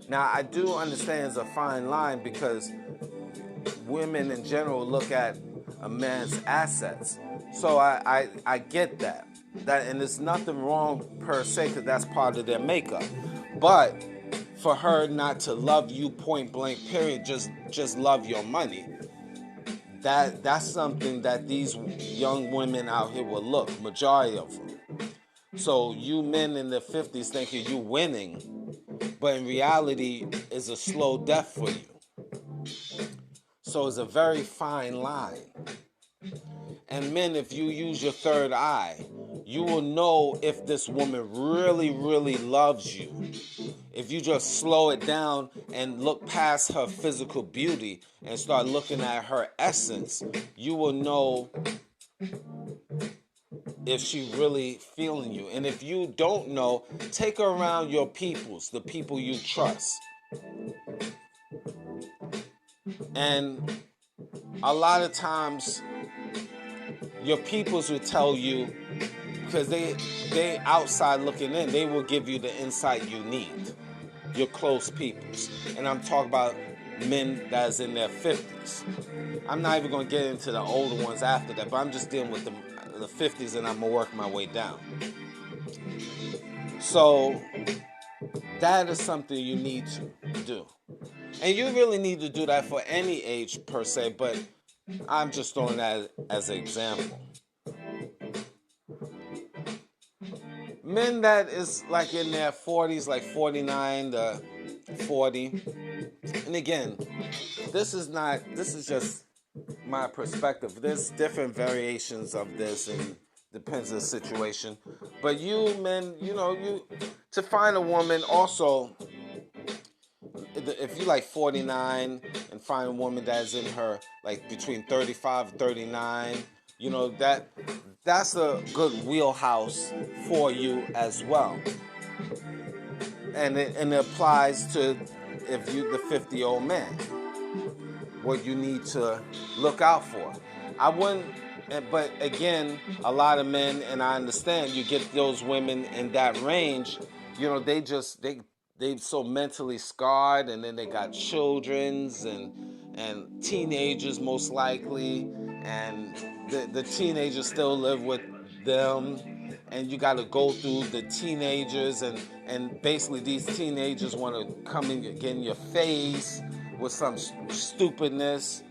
Now, I do understand it's a fine line because women in general look at a man's assets. So I get that. And there's nothing wrong per se because that's part of their makeup. But for her not to love you point blank period, just love your money, that's something that these young women out here will look, majority of them. So you men in the 50s thinking you winning, but in reality is a slow death for you. So it's a very fine line. And men, if you use your third eye, you will know if this woman really, really loves you. If you just slow it down and look past her physical beauty and start looking at her essence, you will know if she really feeling you. And if you don't know, take her around your peoples, the people you trust. And a lot of times your peoples will tell you, because they outside looking in, they will give you the insight you need. Your close peoples. And I'm talking about men that's in their 50s. I'm not even going to get into the older ones after that, but I'm just dealing with the 50s, and I'm going to work my way down. So that is something you need to do. And you really need to do that for any age per se, but I'm just throwing that as an example. Men that is like in their 40s, like 49 to 40. And again, this is just my perspective. There's different variations of this and depends on the situation. But you men, to find a woman also, if you like 49 and find a woman that's in her like between 35 and 39, that's a good wheelhouse for you as well. And it applies to if you the 50-year-old man, what you need to look out for. I wouldn't, but again, a lot of men, and I understand you get those women in that range, they so mentally scarred, and then they got children's and teenagers most likely, and the teenagers still live with them, and you got to go through the teenagers, and basically these teenagers want to come in, get in your face with some stupidness,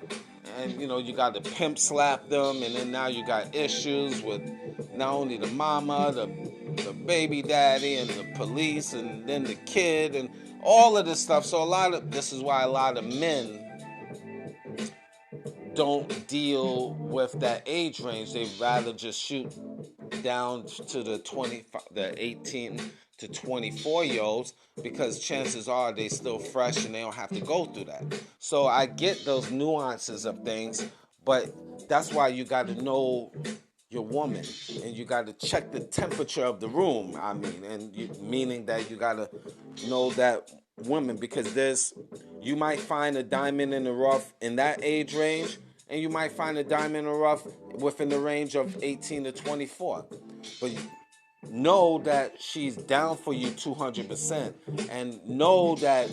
and you got to pimp slap them, and then now you got issues with not only the mama, the baby daddy, and the police, and then the kid, and all of this stuff. So this is why a lot of men don't deal with that age range. They'd rather just shoot down to the 18 to 24-year-olds, because chances are they still fresh and they don't have to go through that. So I get those nuances of things, but that's why you got to know your woman, and you got to check the temperature of the room. Meaning that you got to know that woman, because you might find a diamond in the rough in that age range, and you might find a diamond in the rough within the range of 18 to 24. But know that she's down for you 200%, and know that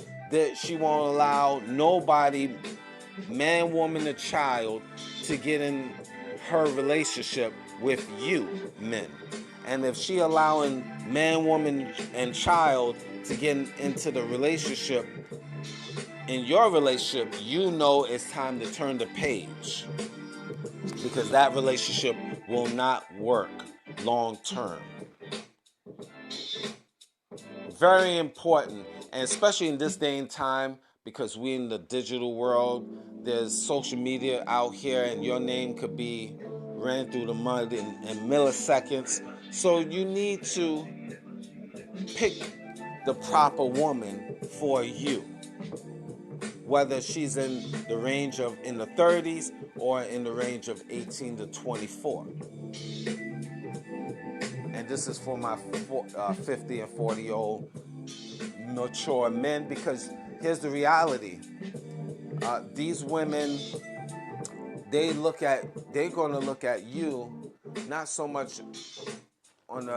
she won't allow nobody, man, woman, or child, to get in her relationship with you, men. And if she allowing man, woman, and child to get into the relationship, in your relationship, it's time to turn the page, because that relationship will not work long term. Very important, and especially in this day and time, because we're in the digital world. There's social media out here, and your name could be ran through the mud in milliseconds. So you need to pick the proper woman for you. whether she's in the range of in the 30s or in the range of 18 to 24. And this is for my 50 and 40-year-old mature men, because here's the reality. These women, they're going to look at you not so much on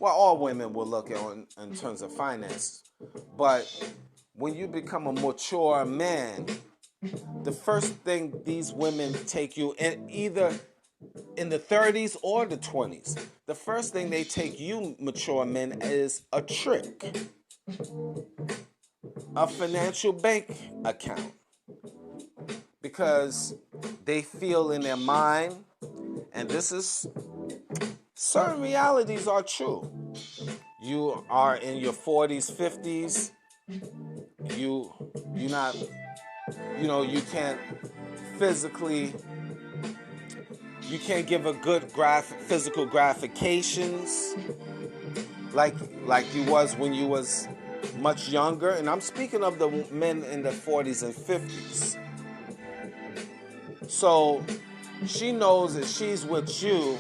all women will look at in terms of finance, but when you become a mature man, the first thing these women take you in, either in the 30s or the 20s, the first thing they take you mature men is a trick, a financial bank account, because they feel in their mind, and this is, certain realities are true. You are in your 40s, 50s, you're not, you can't physically, you can't give a good physical gratifications like you was when you was much younger. And I'm speaking of the men in the 40s and 50s. So she knows that she's with you,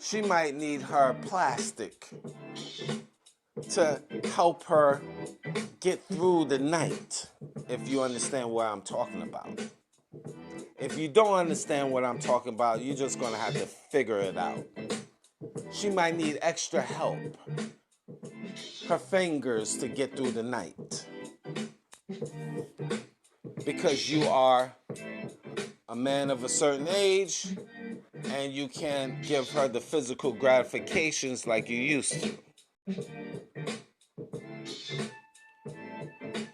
she might need her plastic to help her get through the night, if you understand what I'm talking about. If you don't understand what I'm talking about, you're just going to have to figure it out. She might need extra help, her fingers, to get through the night, because you are a man of a certain age and you can't give her the physical gratifications like you used to.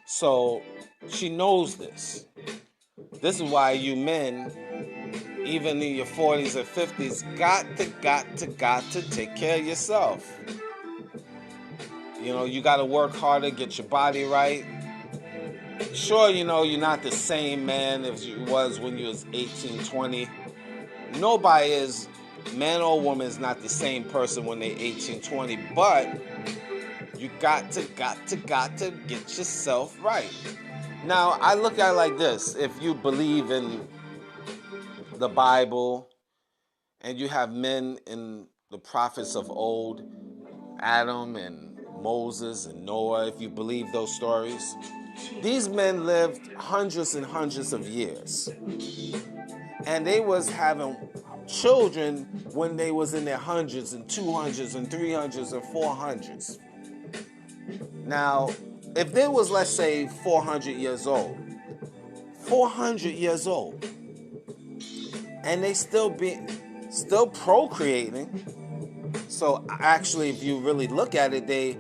So she knows this. This is why you men, even in your 40s or 50s, got to take care of yourself. You got to work harder, get your body right. Sure, you're not the same man as you was when you was 18, 20. Nobody is, man or woman, is not the same person when they're 18, 20, but you got to get yourself right. Now, I look at it like this. If you believe in the Bible and you have men in the prophets of old, Adam and Moses and Noah, if you believe those stories, these men lived hundreds and hundreds of years. And they was having children when they was in their hundreds and 200s and 300s and 400s. Now, if they was, let's say, 400 years old, and they still procreating. So actually, if you really look at it, they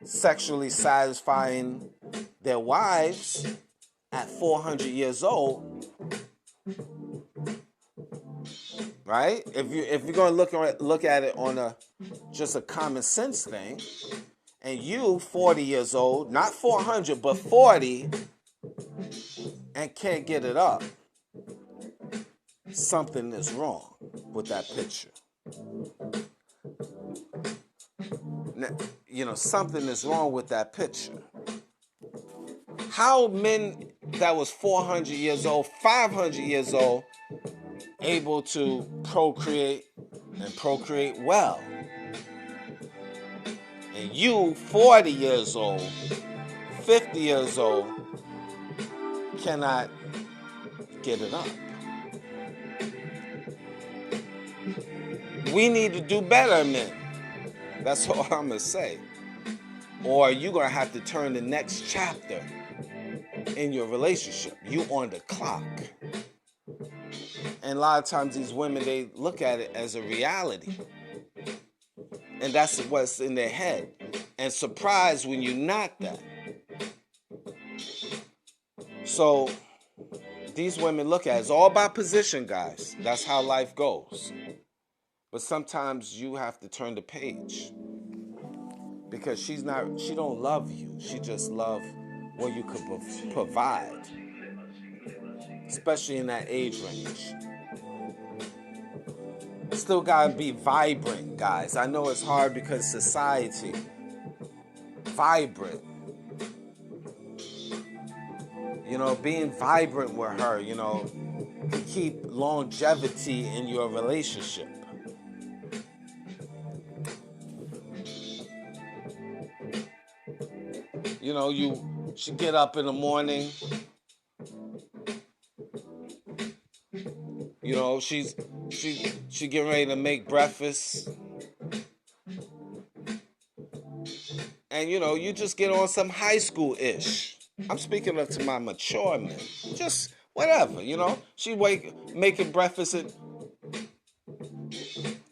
sexually satisfying their wives at 400 years old, right? If you're going to look at it on just a common sense thing, and you 40 years old, not 400 but 40, and can't get it up, something is wrong with that picture. Something is wrong with that picture. How men that was 400 years old, 500 years old, able to procreate and procreate well? And you, 40 years old, 50 years old, cannot get it up. We need to do better, men. That's all I'm going to say. Or you're going to have to turn the next chapter in your relationship. You on the clock. And a lot of times these women, they look at it as a reality. And that's what's in their head. And surprised when you're not that. So these women look at it. It's all about position, guys. That's how life goes. But sometimes you have to turn the page. Because she don't love you. She just love what you could provide. Especially in that age range. Still gotta be vibrant, guys. I know it's hard because society. Vibrant. being vibrant with her, to keep longevity in your relationship. You should get up in the morning. She getting ready to make breakfast. And you just get on some high school-ish. I'm speaking up to my mature men. Just whatever, She making breakfast in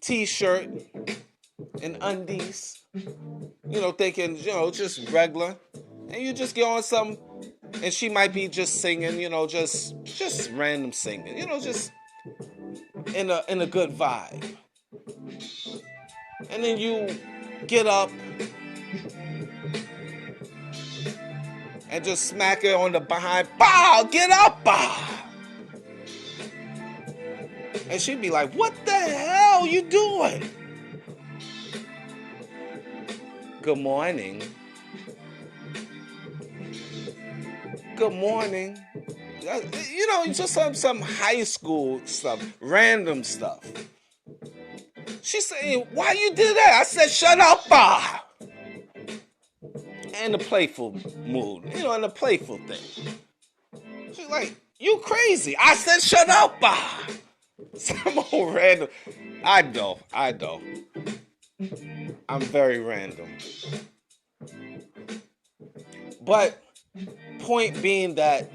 t-shirt and undies. Thinking, just regular. And you just get on some, and she might be just singing, just random singing, just in a good vibe. And then you get up and just smack her on the behind. Bow, get up, bow. And she'd be like, what the hell you doing? Good morning. Good morning. Just some high school stuff, random stuff. She's saying, why you did that? I said, shut up, bah. In a playful mood, in a playful thing. She's like, you crazy. I said, shut up, bah. Some old random. I know. I'm very random. But point being that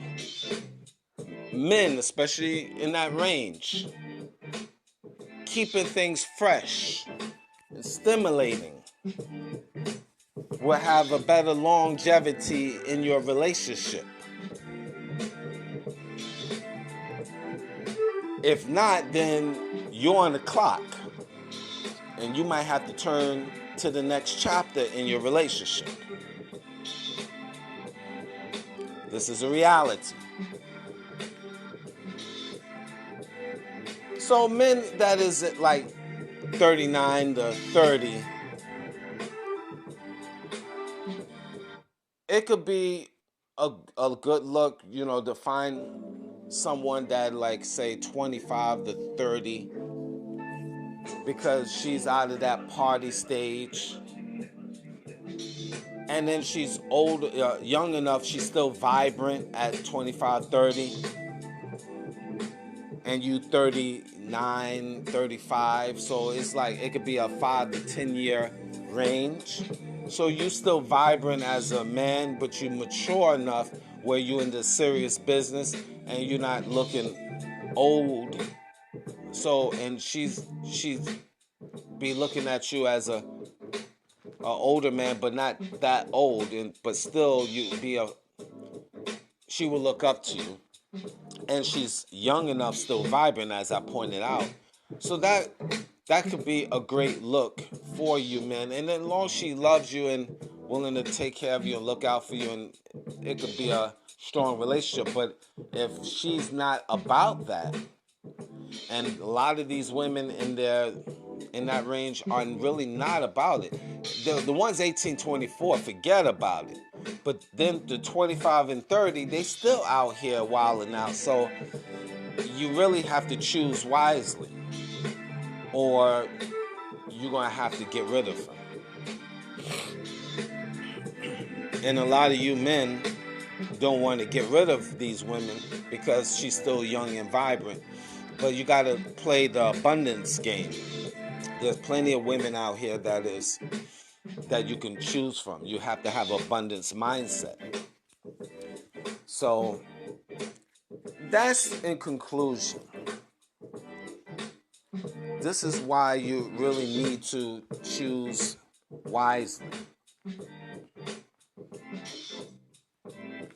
men, especially in that range, keeping things fresh and stimulating will have a better longevity in your relationship. If not, then you're on the clock and you might have to turn to the next chapter in your relationship. This is a reality. So men that is at like 39 to 30, it could be a good look, to find someone that like say 25 to 30 because she's out of that party stage. And then she's old, young enough, she's still vibrant at 25, 30. And you 39, 35. So it's like it could be a 5 to 10 year range. So you still vibrant as a man, but you mature enough where you're in the serious business and you're not looking old. So, and she's be looking at you as a older man, but not that old, but still she will look up to you. And she's young enough, still vibrant, as I pointed out. So that could be a great look for you, man. And then long as she loves you and willing to take care of you and look out for you, and it could be a strong relationship. But if she's not about that, and a lot of these women in that range are really not about it. The ones 18, 24, forget about it. But then the 25 and 30, they still out here wilding out. So you really have to choose wisely, or you're going to have to get rid of her. And a lot of you men don't want to get rid of these women because she's still young and vibrant. But you got to play the abundance game. There's plenty of women out here that you can choose from. You have to have abundance mindset. So that's in conclusion. This is why you really need to choose wisely.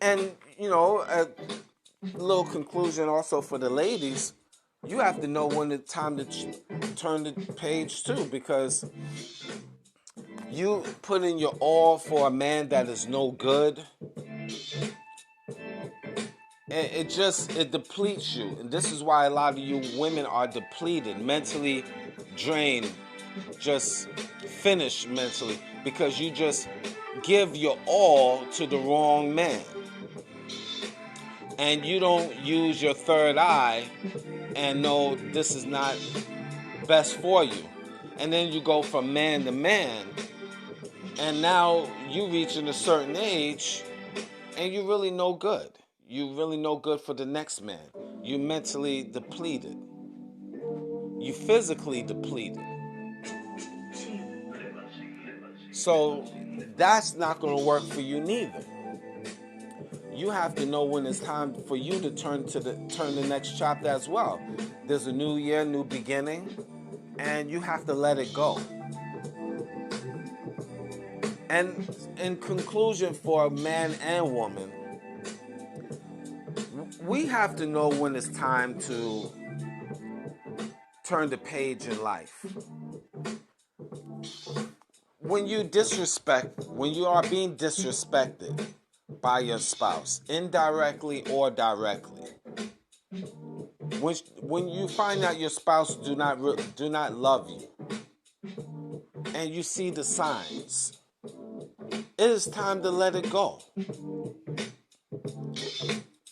And, a little conclusion also for the ladies, you have to know when it's time to turn the page too, because you put in your all for a man that is no good, it depletes you. And this is why a lot of you women are depleted, mentally drained, just finished mentally, because you just give your all to the wrong man. and you don't use your third eye and know this is not best for you. And then you go from man to man, and now you reaching a certain age, and you really no good. You really no good for the next man. You mentally depleted. You physically depleted. So that's not going to work for you neither. You have to know when it's time for you to turn the next chapter as well. There's a new year, new beginning, and you have to let it go. And in conclusion, for man and woman, we have to know when it's time to turn the page in life. When you are being disrespected by your spouse, indirectly or directly, when you find out your spouse do not love you, and you see the signs, it is time to let it go.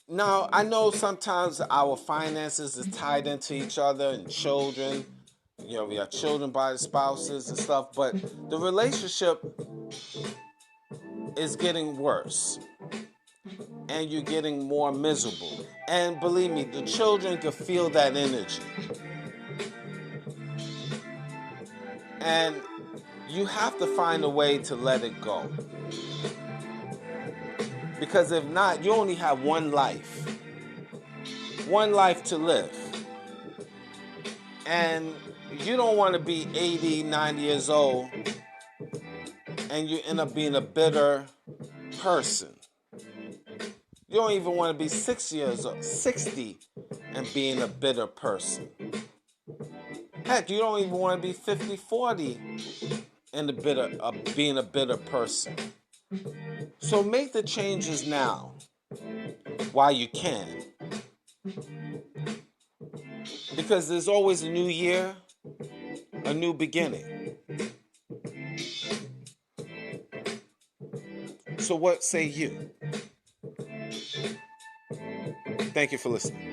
Now, I know sometimes our finances is tied into each other, and children, we have children by the spouses and stuff, but the relationship is getting worse, and you're getting more miserable. And believe me, the children can feel that energy. And you have to find a way to let it go. Because if not, you only have one life to live. And you don't want to be 80, 90 years old and you end up being a bitter person. You don't even want to be 60 and being a bitter person. Heck, you don't even want to be 50, 40 and being a bitter person. So make the changes now while you can. Because there's always a new year, a new beginning. So what say you? Thank you for listening.